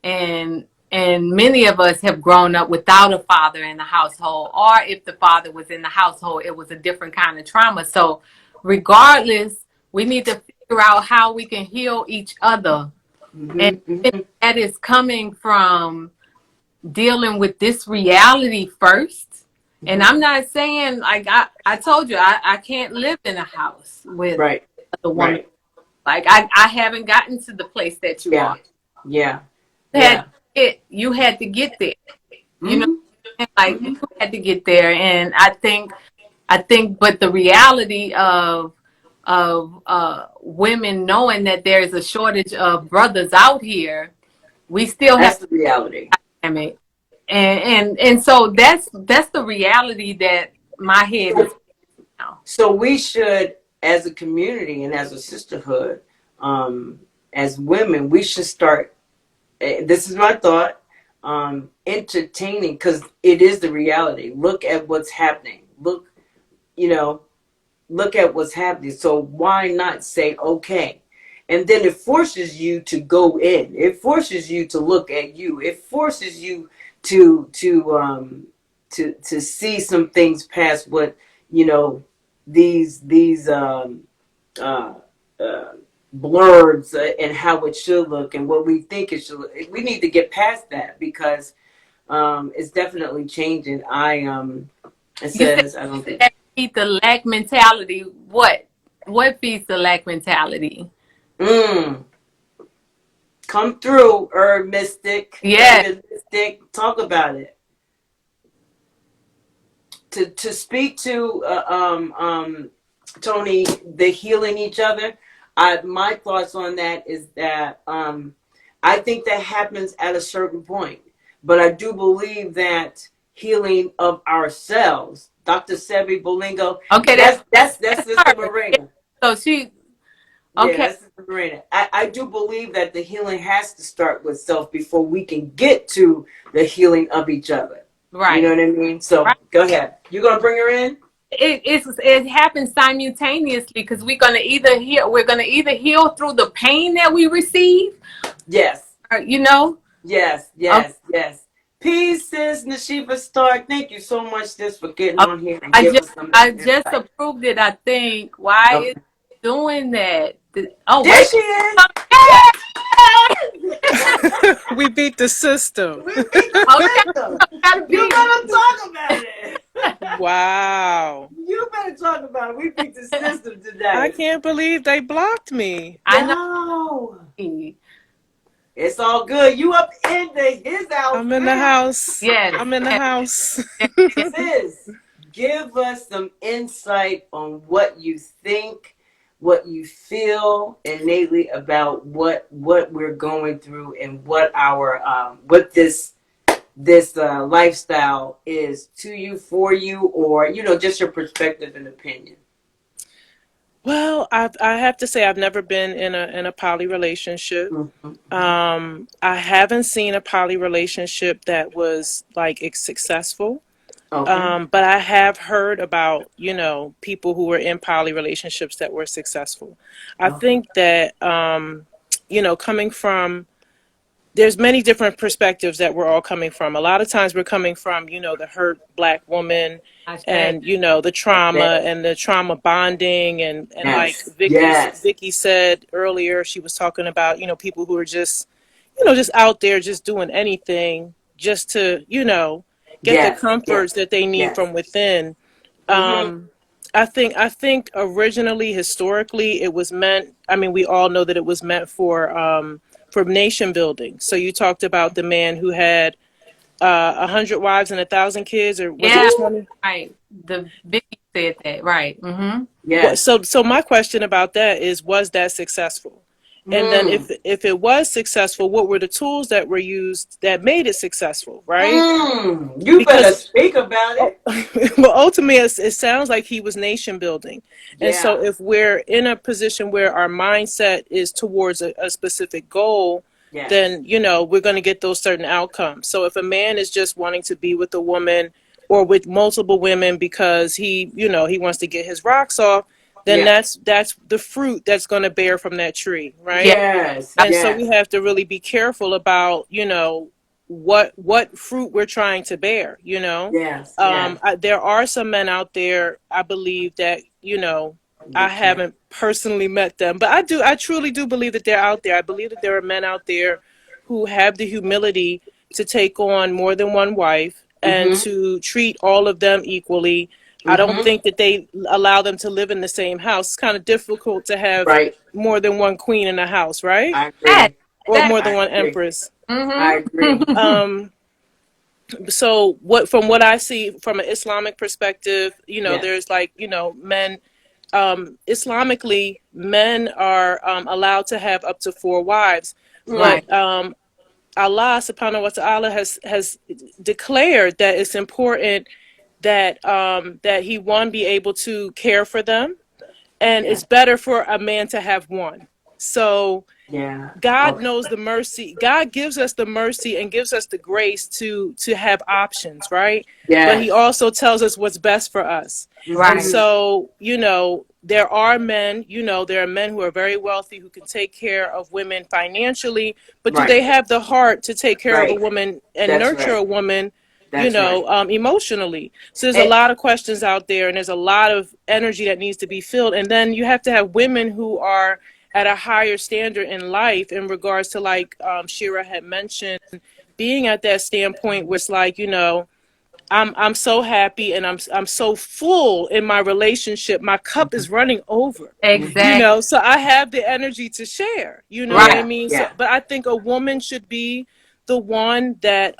and many of us have grown up without a father in the household, or if the father was in the household, it was a different kind of trauma. So regardless, we need to figure out how we can heal each other, and Mm-hmm. Mm-hmm. that is coming from dealing with this reality first. And Mm-hmm. I'm not saying, like, I told you, I can't live in a house with Right. another woman. Right. Like, I haven't gotten to the place that you Yeah. are. Yeah. Had Yeah. you had to get there. You know, Mm-hmm. like, Mm-hmm. you had to get there. And I think, but the reality of women knowing that there is a shortage of brothers out here, we still have That's the reality. dynamic. And so that's the reality that my head is now. So we should, as a community and as a sisterhood, um, as women, we should start. This is my thought. Entertaining, because it is the reality. Look at what's happening. You know, look at what's happening. So why not say okay? And then it forces you to go in. It forces you to look at you. It forces you to see some things past what you know these uh, uh, blurs and how it should look and what we think it should look. We need to get past that because it's definitely changing. It You said says I don't think. that need the lack mentality. What? What feeds the lack mentality? Mm. Come through, Herb Mystic, Yes. Urban Mystic. Talk about it. To speak to Tony, the healing each other. My thoughts on that is that I think that happens at a certain point, but I do believe that healing of ourselves, Dr. Sebi Bolingo, Okay, that's that's Sister her. Marina. So she Yeah, okay, that's Sister Marina. I do believe that the healing has to start with self before we can get to the healing of each other. You know right. what I mean? So Right. go ahead. You gonna bring her in? It happens simultaneously because we're gonna either heal through the pain that we receive, Yes. or, you know. Yes, Okay, yes, yes. Peace, sis Nashiba Stark. Thank you so much, sis, for getting okay. on here and I give just us some I just insight. approved it. I think. Why is Okay. it doing that? Oh There wait. she is. Yay! Yes. We beat the system. We beat the Okay, system. gotta You be. better talk about it. Wow. You better talk about it. We beat the system I today. can't believe they blocked me. I know. No. It's all good. You up in his house I'm in the now. house. Yes, I'm in the yes, house. yes, yes. Sis, give us some insight on what you think, what you feel innately about what we're going through and what our what this lifestyle is to you, for you, or just your perspective and opinion. Well, I have to say I've never been in a poly relationship. Mm-hmm. I haven't seen a poly relationship that was like successful. Okay. But I have heard about, people who were in poly relationships that were successful. I Okay. think that, coming from, there's many different perspectives that we're all coming from. A lot of times we're coming from, the hurt black woman I say. and, the trauma Yes. and the trauma bonding and like Yes. Vicky said earlier, she was talking about, people who are just, just out there just doing anything just to, get the Yes. Yes. comforts that they need Yes. from within. Mm-hmm. I think originally, historically, it was meant. I mean, we all know that it was meant for nation building. So you talked about the man who had 100 wives and 1,000 kids, or was it Yeah, 20? right. The Vicky said that. Right. Mm-hmm. Yes. So my question about that is, was that successful? And then Mm. if it was successful, what were the tools that were used that made it successful, right? Mm. You better Because speak about oh, it. well, ultimately, it sounds like he was nation building. And so, Yeah. if we're in a position where our mindset is towards a specific goal, Yes. then, we're going to get those certain outcomes. So, if a man is just wanting to be with a woman or with multiple women because he wants to get his rocks off, then Yeah. that's the fruit that's going to bear from that tree, right? Yeah. Yes. And so we Yes. have to really be careful about what fruit we're trying to bear. Yes. Yes. There are some men out there, I believe, that I Okay. haven't personally met them, but I truly do believe that they're out there. I believe that there are men out there who have the humility to take on more than one wife and Mm-hmm. to treat all of them equally. I don't Mm-hmm. think that they allow them to live in the same house. It's kind of difficult to have Right. more than one queen in a house, right? I That. agree. Or That. more than I one agree. empress. I agree. Mm-hmm. Um, so from what I see from an Islamic perspective, Yes. there's like, men, Islamically, men are allowed to have up to 4 wives, Mm. Right. but Allah subhanahu wa ta'ala has declared that it's important that he, one, be able to care for them, and Yeah. it's better for a man to have one. So Yeah. God Okay. knows the mercy. God gives us the mercy and gives us the grace to have options, right? But he Yes. also tells us what's best for us. And Mm-hmm. Right. so, there are men, there are men who are very wealthy who can take care of women financially, but do Right. they have the heart to take care of a Right. woman and That's nurture right. a woman, That's right. emotionally? So there's a And, lot of questions out there, and there's a lot of energy that needs to be filled. And then you have to have women who are at a higher standard in life in regards to, like, Shira had mentioned, being at that standpoint where it's like, I'm so happy, and I'm so full in my relationship. My cup is running over, you Exactly. know. So I have the energy to share. You know what I Right. Yeah, mean? So, yeah. but I think a woman should be the one that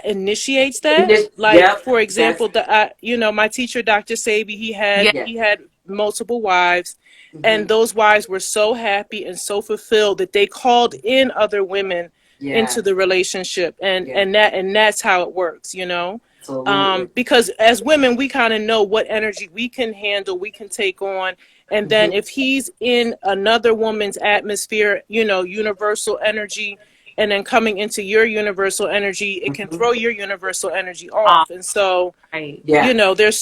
initiates And that. this, Like, yep, for that's, example, you know, my teacher, Dr. Sabi, he had Yeah. yeah. he had multiple wives, Hmm. and those wives were so happy and so fulfilled that they called in other women into Yes, the relationship, yeah, and that's how it works, you know. absolutely. Because as women, we kind of know what energy we can handle, we can take on, and then Hmm. if he's in another woman's atmosphere, you know, universal energy, and then coming into your universal energy, it can Hmm. throw your universal energy All off. And so, right. you Yeah, know, there is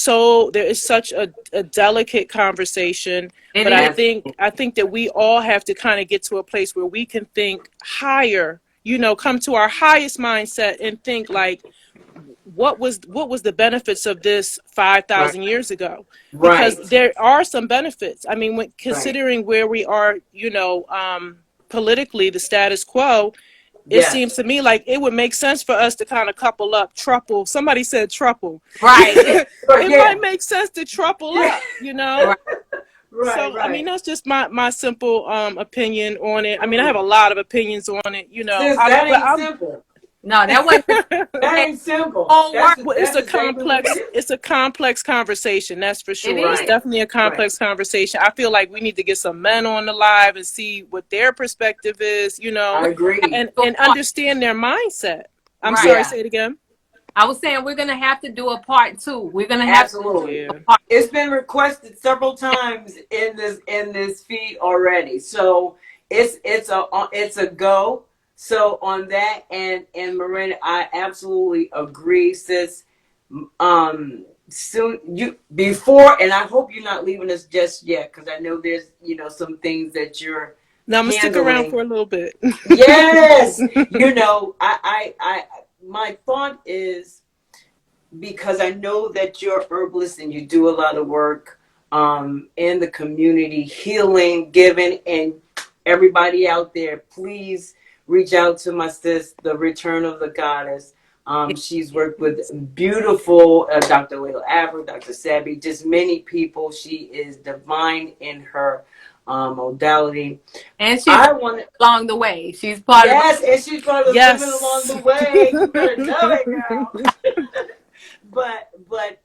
such a delicate conversation, It but is. I think that we all have to kind of get to a place where we can think higher, you know, come to our highest mindset and think like, what was the benefits of this right, 5,000 years ago? Because right, there are some benefits. I mean, when right. considering where we are, you know, politically, the status quo, it seems Yes. to me like it would make sense for us to kind of couple up, truple. Somebody said truple. Right. Right, It might yeah, make sense to truple yeah. up, you know? Right. Right, So, I mean, right. that's just my simple opinion on it. I mean, I have a Mm. lot of opinions on it, you know. Sis, that ain't simple. No, that wasn't the That that ain't simple. whole work. Well, That's exactly what it is. it's a complex conversation, that's for It sure. It's is. Right, definitely a right. complex conversation. I feel like we need to get some men on the live and see what their perspective is, you know, I agree. Do a and part. understand their mindset. I'm Right. sorry, Yeah, say it again. I was saying we're gonna have to do a part two. We're gonna have to absolutely. do Yeah. a part. It's been requested several times in this feed already. So it's a go. So on that, and Miranda, I absolutely agree, sis. Soon you before, and I hope you're not leaving us just yet, because I know there's some things that you're Now I'm gonna stick around handling. for a little bit. Yes, I my thought is, because I know that you're herbalist and you do a lot of work in the community, healing, giving, and everybody out there, please reach out to my sis, the Return of the Goddess. She's worked with beautiful Dr. Layla Aver, Dr. Sabi, just many people. She is divine in her modality. And she's I want to, along the way. She's part of yes, and she's part of living along Yes. the way. You better know it, girl. But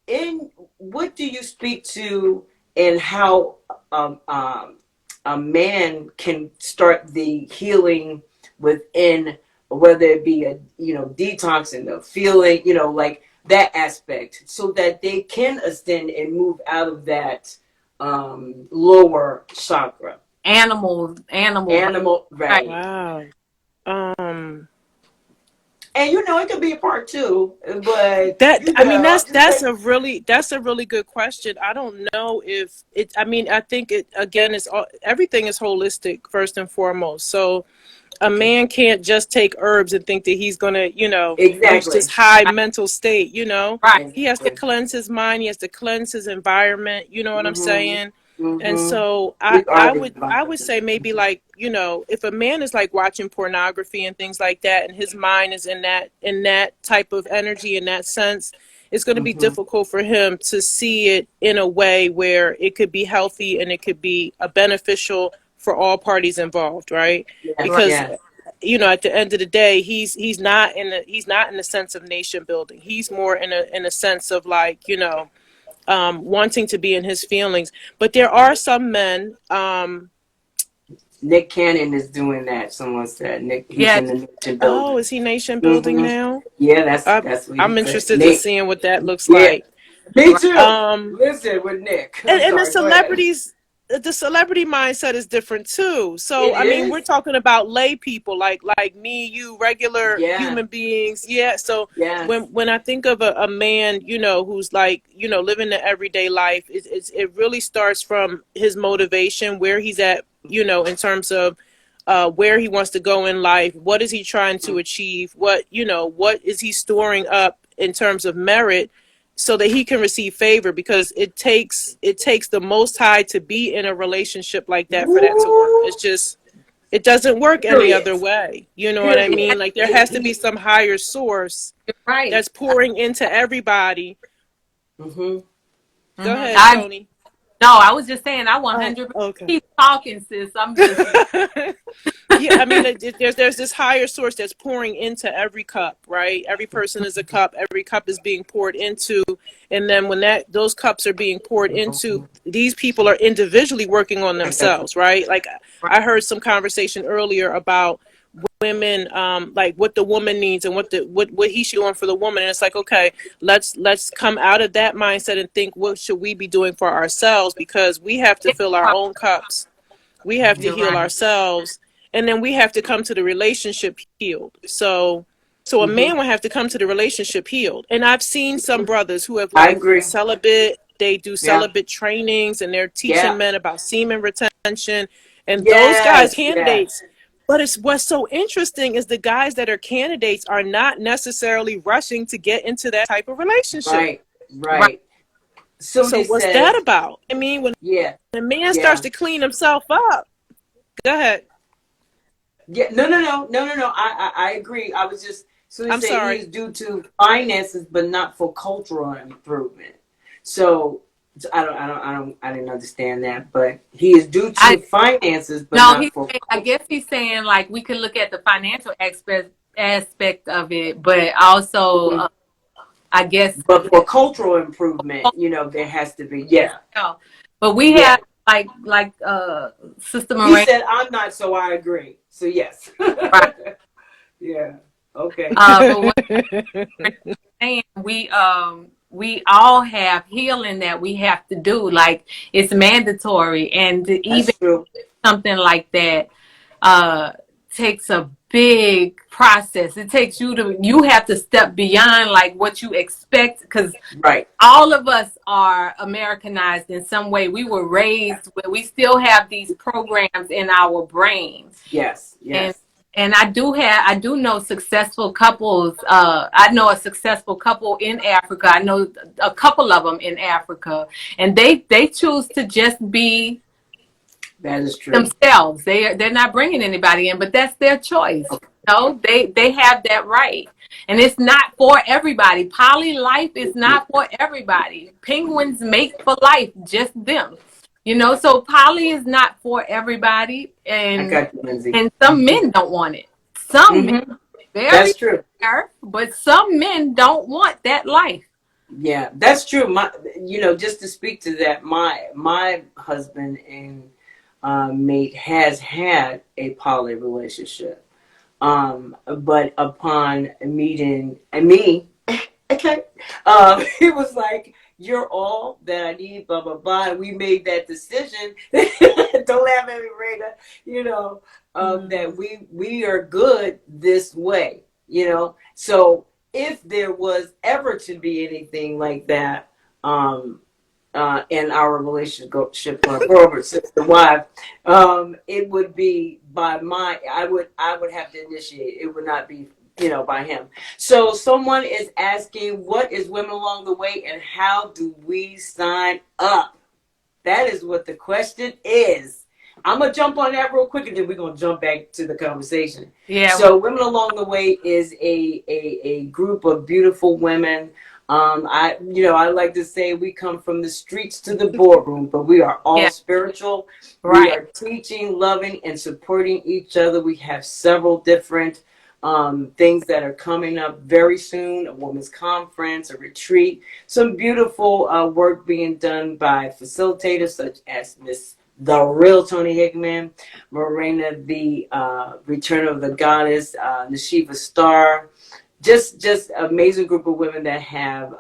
in what do you speak to, and how a man can start the healing within, whether it be a detox and the feeling, like that aspect, so that they can ascend and move out of that lower chakra, animals. animal, Right. right? Wow. Um And it could be a part two, but That I mean I'm just saying. that's a really good question. I don't know if it. I mean, I think it again is everything is holistic first and foremost. So a man can't just take herbs and think that he's gonna reach this Exactly. high mental state. You know, Right. he has to Exactly. cleanse his mind. He has to cleanse his environment. You know what I'm Mm-hmm. saying? And Mm-hmm. so We are divine. I would say maybe like, if a man is like watching pornography and things like that, and his mind is in that type of energy, in that sense, it's going to be Mm-hmm. difficult for him to see it in a way where it could be healthy and it could be a beneficial for all parties involved, right? Yes. Right. Because Yes. at the end of the day, he's not in the sense of nation building. He's more in a sense of like, wanting to be in his feelings. But there are some men. Nick Cannon is doing that. Someone said Nick. He's Yes. in the nation Oh, building. is he nation building Mm-hmm. now? Yeah, that's what he I'm said. interested in Nick. seeing what that looks Yeah. like. Me Right. too. Um, Listen with Nick. I'm and sorry. Go ahead. the celebrity mindset is different too. So It I mean, we're is. talking about lay people like me, you, regular Yeah. human beings. Yeah. So Yes. when I think of a man, who's like, living the everyday life, it really starts from his motivation, where he's at, in terms of where he wants to go in life. What is he trying to achieve? What is he storing up in terms of merit, so that he can receive favor? Because it takes the Most High to be in a relationship like that, for that to work. Woo. It's just It doesn't work any Period. other way. You know what I Period. mean? Like there has to be some higher source Right. that's pouring into everybody. Mm-hmm. Go Mm-hmm. ahead, Tony. No, I was just saying I Oh, 100% okay. keep talking, sis. I'm just Yeah, I mean, there's this higher source that's pouring into every cup, right? Every person is a cup. Every cup is being poured into, and then when those cups are being poured into, these people are individually working on themselves, right? Like I heard some conversation earlier about women, like what the woman needs and what he should doing for the woman, and it's like, okay, let's come out of that mindset and think, what should we be doing for ourselves, because we have to fill our own cups. We have to you're heal right. ourselves, and then we have to come to the relationship healed. So a man would have to come to the relationship healed. And I've seen some brothers who have I like agree. celibate, they do Yeah. celibate trainings, and they're Yeah. teaching men about semen retention, and those guys Yes. Yes. candidates. But what's so interesting is the guys that are candidates are not necessarily rushing to get into that type of relationship. Right. Right. Right. Sudi So what's that says, about? I mean, when yeah. a man starts Yeah. to clean himself up, go ahead. Yeah, no. I agree. I was just so he I'm said he sorry. is due to finances, but not for cultural improvement. So I didn't understand that, but he is due to I finances, but no, not for I guess he's saying like we can look at the financial aspect of it, but also Mhm. I guess But for cultural improvement, there has to be. Yeah, no. But we yeah. have like Sister He Moraine, said I'm not, so I agree. So yes. right? Yeah. Okay. But what I'm saying, we all have healing that we have to do. Like it's mandatory, and even That's true. something like that uh takes a big process. It takes you have to step beyond like what you expect, because Right. all of us are Americanized in some way. We were raised where we still have these programs in our brains. Yes. and Yes. and I do know successful couples. I know a successful couple in Africa. I know a couple of them in Africa, and they choose to just be That is true. themselves. They're not bringing anybody in, but that's their choice. No, they have that right, and it's not for everybody. Poly life is not for everybody. Penguins mate for life, just them. So poly is not for everybody, I and got you, Lindsay. some men don't want it. Some men, Mm-hmm. very That's true. rare, but some men don't want that life. Yeah, that's true. Just to speak to that, my husband and mate has had a poly relationship. But upon meeting me, okay, he was like, "You're all that I need." Blah blah blah. And we made that decision. Don't laugh at me, Rita. That we are good this way. So if there was ever to be anything like that, in our relationship going forward, sister wife, it would be I would have to initiate. It would not be, by him. So someone is asking, what is Women Along the Way and how do we sign up? That is what the question is. I'm going to jump on that real quick, and then we're going to jump back to the conversation. Yeah. So Women Along the Way is a group of beautiful women. I like to say we come from the streets to the boardroom, but we are all spiritual. Right. We are teaching, loving, and supporting each other. We have several different things that are coming up very soon: a women's conference, a retreat, some beautiful work being done by facilitators such as the real Tony Hickman, Morena, the Return of the Goddess, Nashiva Star. Just amazing group of women that have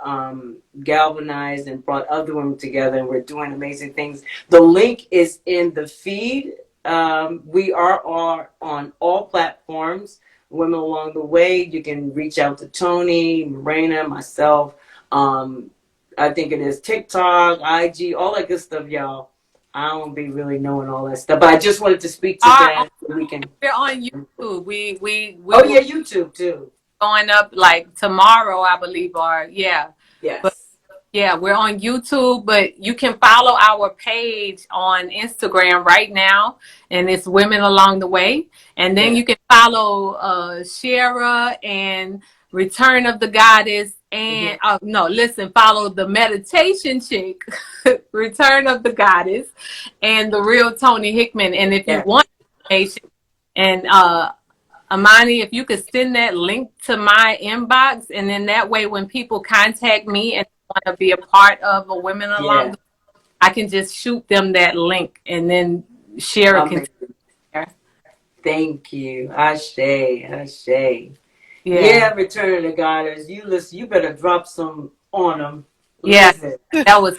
galvanized and brought other women together, and we're doing amazing things. The link is in the feed. We are on all platforms. Women Along the Way. You can reach out to Tony, Morena, myself. I think it is TikTok, IG, all that good stuff, y'all. I don't be really knowing all that stuff, but I just wanted to speak to that. So we can. We're on YouTube. We Oh yeah, YouTube too. going up like tomorrow, I believe, or yeah. But Yes. Yeah, we're on YouTube, but you can follow our page on Instagram right now, and it's Women Along the Way. And then Yeah. you can follow Shara and Return of the Goddess. And Mm-hmm. no, listen, follow the Meditation Chick, Return of the Goddess, and the Real Tony Hickman. And if you Yeah. want information, and Amani, if you could send that link to my inbox, and then that way when people contact me and want to be a part of a Women Along Yeah. the Way, I can just shoot them that link and then share it. Amazing. Thank you. Ashe. Ashe. Yeah. Yeah, Return of the Goddess. You listen, you better drop some on them. Yeah. Listen. That was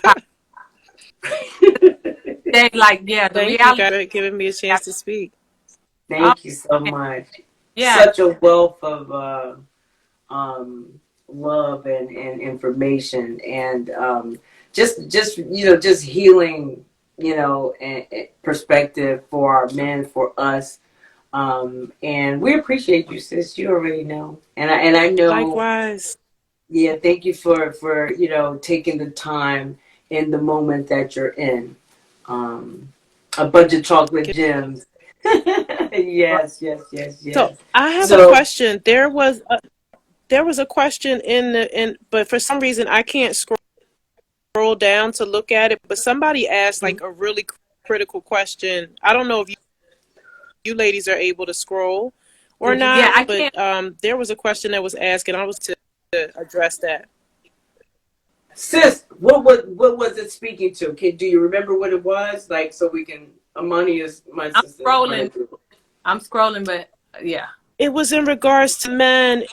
like, yeah, the Thank you reality. guys for giving me a chance to speak. Oh, Thank you so much. yeah. Such a wealth of love and information, and just just healing, and perspective for our men, for us. And we appreciate you, sis. You already know, and I know. Likewise. Yeah, thank you for taking the time in the moment that you're in. A bunch of chocolate gems. Yes, yes, yes, So yes. I have a So question. There was a question but for some reason I can't scroll down to look at it. But somebody asked like a really critical question. I don't know if you ladies are able to scroll or Yeah, not, I but can't. there was a question that was asked, and I was to address that. sis, what was it speaking to? Do you remember what it was? Like, so we can. Amani is my I'm sister. scrolling. I'm scrolling, but yeah. It was in regards to men.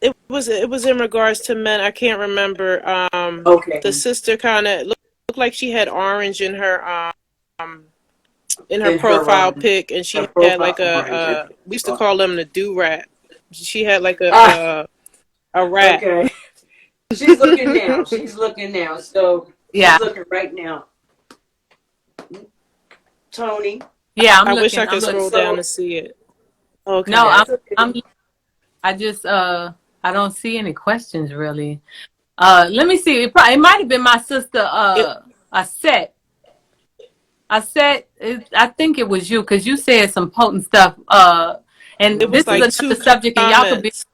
It was in regards to men. I can't remember. Okay. The sister kind of looked like she had orange in her In her profile pic, and her she had profile like orange. we used to call them the do rap. She had like Ah, a rat. okay. She's looking now. She's looking now. So Yeah. she's looking right now. Tony. Yeah, I'm I wish I looking. I'm could looking. scroll down to see it. No, Okay. That's okay. I just I don't see any questions really. Let me see. It might have been my sister It Aset. I think it was you because you said some potent stuff. And it this was is like Mhm. two another subject, and y'all could be comments.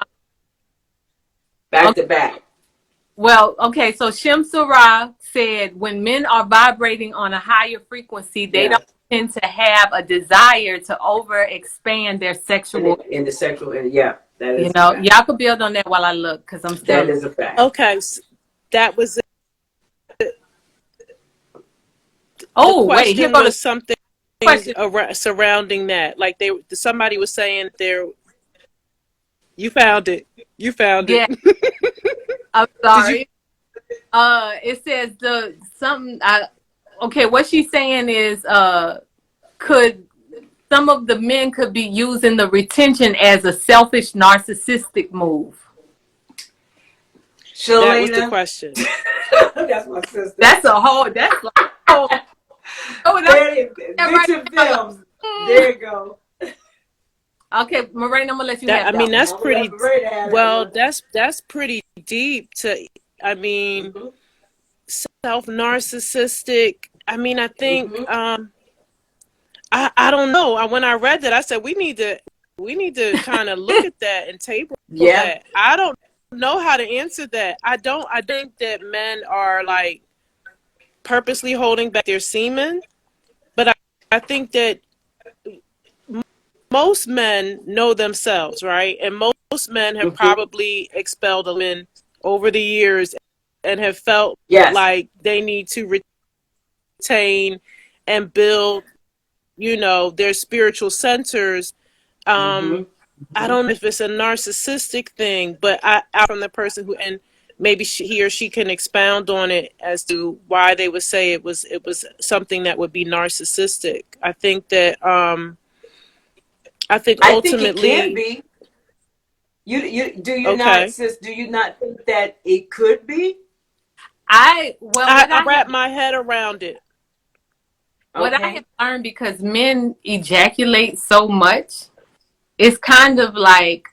Back okay. to back. Well, okay. So Shem Sarah said when men are vibrating on a higher frequency, they Yeah. don't tend to have a desire to over expand their sexual. In the sexual, yeah, that You is a know, fact. y'all could build on that while I look because I'm still. That is a fact. Okay, that was the Oh wait, here question go the was something question. surrounding that. Like somebody was saying there. You found it. You found it. Yeah, I'm Did you? sorry. It says the something. Okay, what she's saying is, could some of the men could be using the retention as a selfish, narcissistic move? That was the Shalina. question. That's my sister. That's a whole. That's like oh, oh that's that right Victor now. Like, Films. There you go. okay, Morena, I'm gonna let you That have I that mean, one. that's I'm gonna let pretty. Brady have that Well, one. that's pretty deep. I mean, Mhm. self narcissistic. I mean, I think. Mhm. I don't know. When I read that, I said we need to kind of look at that and table Yeah. that. I don't know how to answer that. I don't. I think that men are like purposely holding back their semen, but I think that most men know themselves, right? And most men have Mhm. probably expelled a woman over the years and have felt Yes. like they need to retain and build, their spiritual centers. Mhm. I Mhm. don't know if it's a narcissistic thing, but I from the person who, and maybe he or she can expound on it as to why they would say it was something that would be narcissistic. I think I think it can ultimately, be. You do you not, okay. sis? Do you not think that it could be? Well, I wrap my head around it. what I have Okay. learned because men ejaculate so much, it's kind of like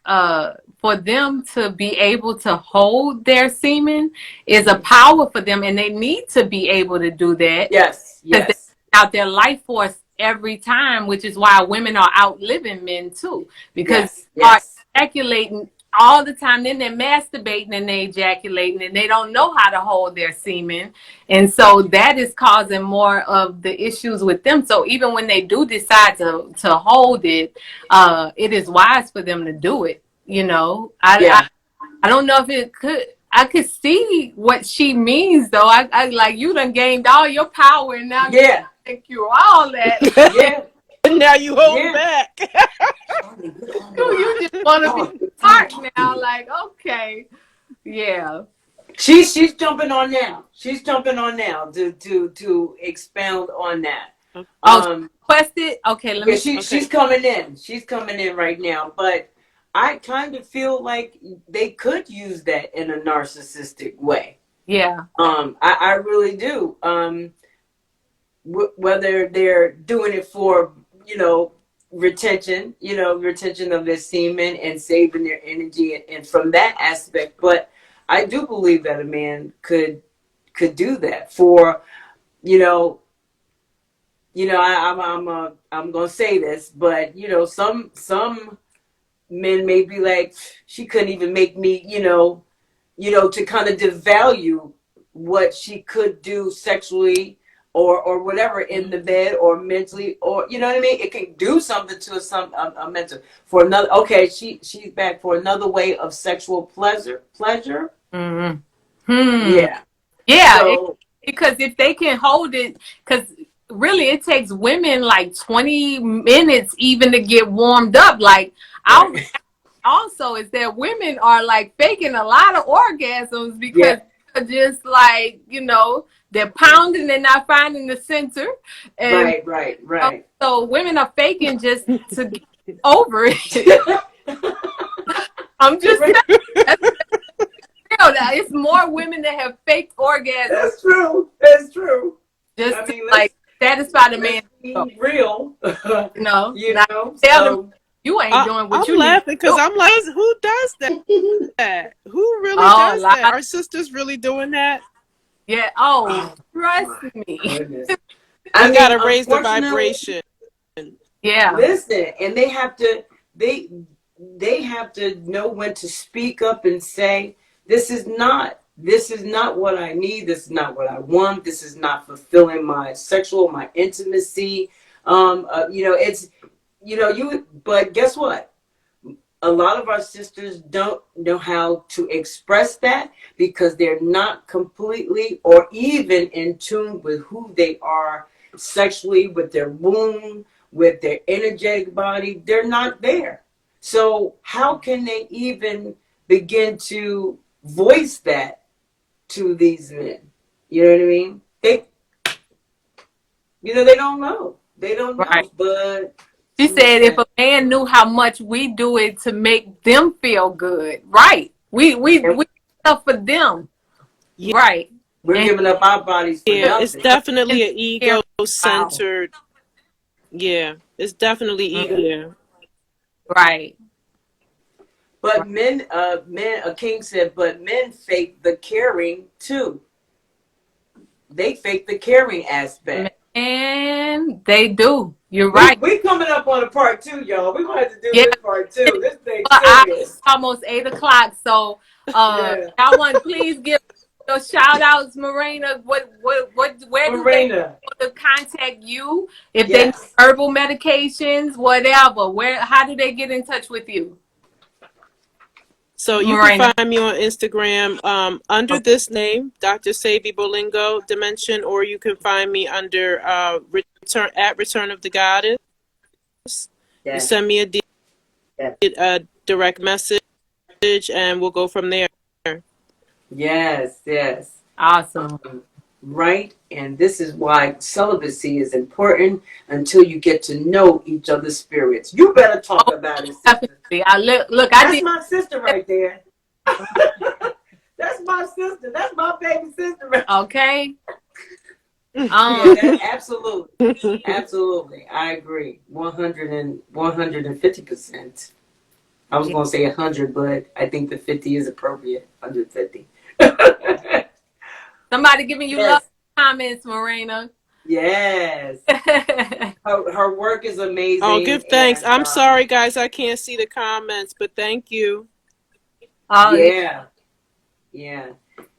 for them to be able to hold their semen is a power for them, and they need to be able to do that. Yes, Because they yes. out their life force every time, which is why women are outliving men too, because Yes, they are yes. ejaculating all the time. Then they're masturbating and they ejaculating, and they don't know how to hold their semen, and so that is causing more of the issues with them. So even when they do decide to hold it, it is wise for them to do it. You know, Yeah. I don't know if it could. I could see what she means though. I like you done gained all your power and now you Yeah. think you're all that. Yeah. And now you holding Yeah. back. You just want to be smart now. Like, okay, yeah. She's jumping on now. She's jumping on now to expound on that. Oh, Um, requested. Okay, let yeah, me. she's coming in. She's coming in right now. But I kind of feel like they could use that in a narcissistic way. Yeah, I really do. Whether they're doing it for, retention, retention of their semen and saving their energy, and from that aspect. But I do believe that a man could do that for, you know, I'm gonna say this, but some men may be like, she couldn't even make me, to kind of devalue what she could do sexually or whatever in the bed or mentally, or you know what I mean. It can do something to a mental for another. Okay, she's back for another way of sexual pleasure. mm-hmm. Yeah. Yeah. So Because if they can hold it, because really it takes women like 20 minutes even to get warmed up. Like, I'll right. also is that women are like faking a lot of orgasms because Yeah. they're just like, they're pounding and not finding the center. And Right. Right. Right. so women are faking just to get over it. I'm just saying, that's real. It's more women that have faked orgasms That's true. That's true. just I to mean, like satisfy the man. let's be real. Not tell them So you ain't doing what I'm you need laughing to because do. I'm like, who does that? Who really Oh, a does that? lot. Our sisters really doing that? Yeah. Oh, oh trust my me. goodness. We I mean, gotta raise the unfortunately, vibration. Yeah. listen, and they have to know when to speak up and say, this is not what I need. This is not what I want. This is not fulfilling my intimacy. It's but guess what? A lot of our sisters don't know how to express that because they're not completely or even in tune with who they are sexually, with their womb, with their energetic body. They're not there. So how can they even begin to voice that to these men? You know what I mean? They don't know. They don't Right. know. But She said if listen, a man knew how much we do it to make them feel good. Right. We stuff for them. Yeah, Right. we're And giving up our bodies for it's nothing. definitely an wow. ego-centered. Yeah, it's definitely Mm, ego. right. But a king said, but men fake the caring too. They fake the caring Right. aspect. And they do. You're We right. we coming up on a part two, y'all. We're gonna have to do Yeah. this part two. This thing's Well, serious. it's almost 8 o'clock. So Yeah. y'all want please give your shout outs, Marina. Where do they Marina. want to contact you if they need Yes. herbal medications, whatever? How do they get in touch with you? So you can Marina. find me on Instagram under this name, Dr. Sabi Bolingo Dimension, or you can find me under Return of the Goddess. You Yes. send me Yes. a direct message, and we'll go from there. Yes. Yes. Awesome. Right? And this is why celibacy is important until you get to know each other's spirits. You better talk Oh, about it, sister. definitely. Look. I That's did. my sister right there. That's my sister. That's my baby sister. Right. Okay. Yeah, that absolutely. Absolutely. I agree. 150%. I was Yeah. going to say 100, but I think the 50 is appropriate. 150. Somebody giving you love Yes. comments, Morena. Yes. Her work is Oh, amazing. give thanks. And I'm sorry, guys, I can't see the comments, but thank you. Oh yeah, yeah, yeah, yeah,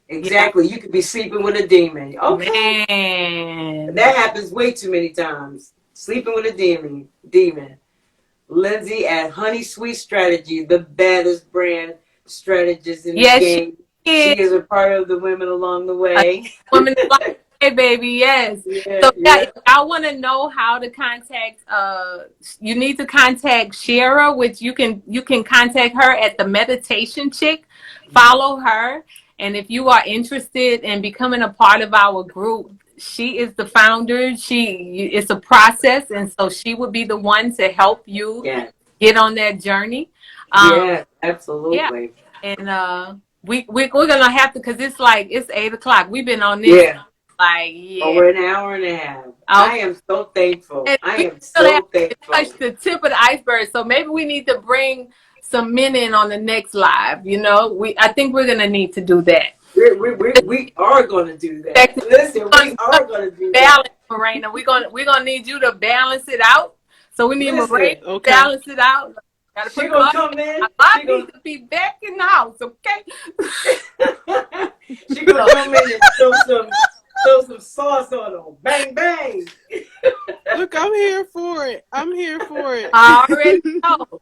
exactly. You could be sleeping with a demon. Okay. man. That happens way too many times. Sleeping with a demon. Lindsay at Honey Sweet Strategy, the baddest brand strategist in the Yes, she game. is. She is a part of the Women Along the A Way. woman is like, hey, baby, yes. Yeah, So yeah, yeah. if y'all want to know how to contact, you need to contact Shara, which you can contact her at the Meditation Chick. Follow her, and if you are interested in becoming a part of our group, she is the founder. It's a process, and so she would be the one to help you Yeah, get on that journey. yeah, Yeah, absolutely. and we're gonna have to, because it's 8 o'clock. We've been on this Yeah, like, yeah. over an hour and a half. I Okay. am so thankful. And I we am still have so to thankful. touch the tip of the iceberg. So maybe we need to bring some men in on the next live. I think we're gonna need to do that. We are going to do that. Listen, We're we gonna are going to do balance, that. Morena. We're gonna need you to balance it out. So we need Morena Listen, to Okay. balance it out. Gotta she put gonna Claudia. come in. I She need gonna to be back in the house, okay? she gonna So, come in and throw some sauce on them. Bang bang. Look, I'm here for it. I'm here for I already it. know.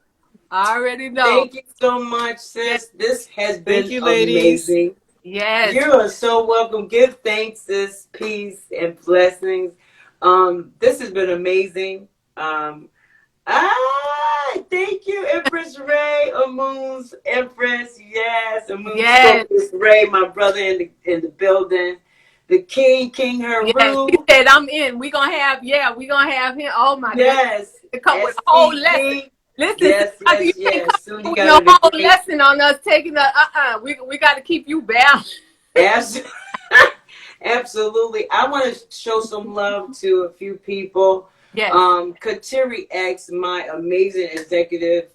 I already know. Thank you so much, Yes, sis. This has Thank been you, ladies. amazing. yes, You are so welcome. Give thanks, sis, peace, and blessings. This has been amazing. Um, thank you, Empress Ray, Amun's Empress. Yes, Amun yes. Scorpius Ray, my brother in the building. The King Yes, he Haru. said I'm in. We gonna have him. Oh my goodness, Yes, to come with a whole lesson. STG. Listen, Yes, sister, you yes, can't come yes. Soon you with got no a whole degree. lesson on us taking the. We got to keep you balanced. Absolutely. Absolutely. I want to show some love to a few people. Yes, Kateri X, my amazing executive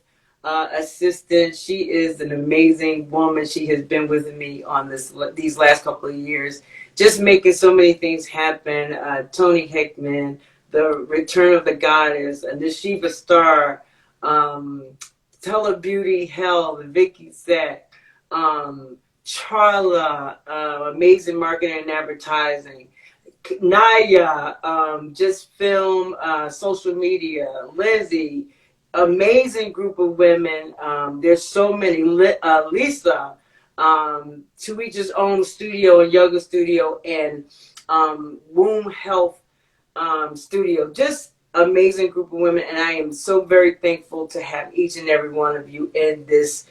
assistant. She is an amazing woman. She has been with me on these last couple of years, just making so many things happen. Tony Hickman, the Return of the Goddess, and the Shiva Star, um, Tele Beauty Hell, Vicky Set. Charla, amazing marketing and advertising. Naya, just film, social media. Lindsay, amazing group of women. There's so many. Lisa, to each his own studio and yoga studio and womb health studio. Just amazing group of women, and I am so very thankful to have each and every one of you in this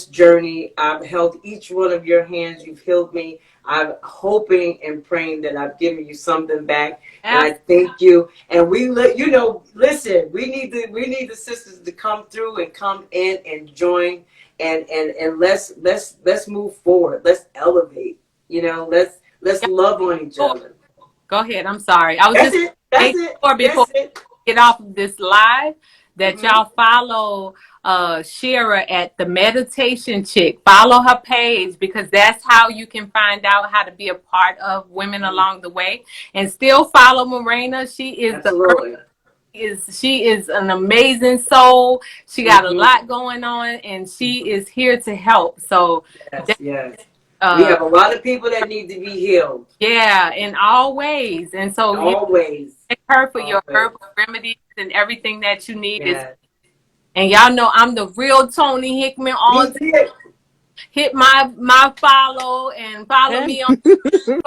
journey. I've held each one of your hands. You've healed me. I'm hoping and praying that I've given you something back, and I absolutely. thank you. And listen. We need the sisters to come through and come in and join, and let's move forward. Let's elevate. Let's love on each other. Go ahead. I'm sorry. I was That's just it. That's make it. sure before That's it. we get off of this live that Mm-hmm. y'all follow Shara at the Meditation Chick. Follow her page, because that's how you can find out how to be a part of Women Along the Way. And still follow Morena. Absolutely. She is an amazing soul. She got a Mm-hmm. lot going on, and she is here to help. So Yes, yes. We uh have a lot of people that need to be healed. yeah, in all ways. And so you Always. thank her for your Always. herbal remedies, and everything that you need is. Yes. And y'all know I'm the real Tony Hickman. You did. Hit my follow and follow Yeah. me on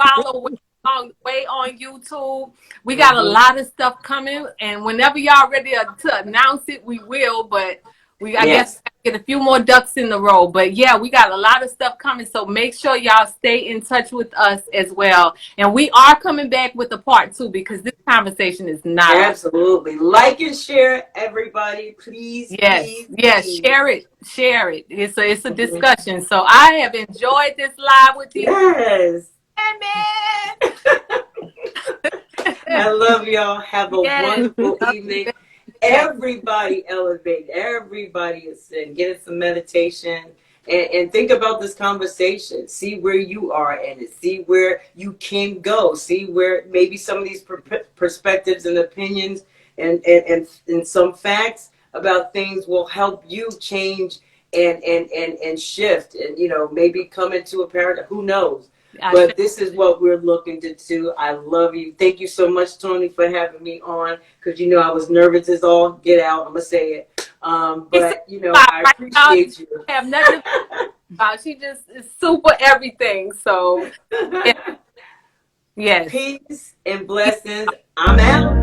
follow along the way on YouTube. We got a Mm-hmm. lot of stuff coming, and whenever y'all ready to announce it, we will. But I guess Yes. we gotta get a few more ducks in the row. But yeah, we got a lot of stuff coming, so make sure y'all stay in touch with us as well. And we are coming back with a part 2, because this conversation is not over. Absolutely. Like and share, everybody. Please, Yes, please, yes, please. share it. It's a Mhm. discussion. So I have enjoyed this live with these Yes. women. I love y'all. Have a Yes, wonderful evening. Everybody elevate. Everybody ascend. Get in some meditation. And think about this conversation. See where you are in it. See where you can go. See where maybe some of these perspectives and opinions and some facts about things will help you change and shift and, you know, maybe come into a paradigm. Who knows? But this is what we're looking to do. I love you. Thank you so much, Tony, for having me on, because, you know, I was nervous as all get out. I'm going to say it. But, you know, I appreciate you. I have nothing about. She just is super everything. So, yeah. Yes. Peace and blessings. I'm out.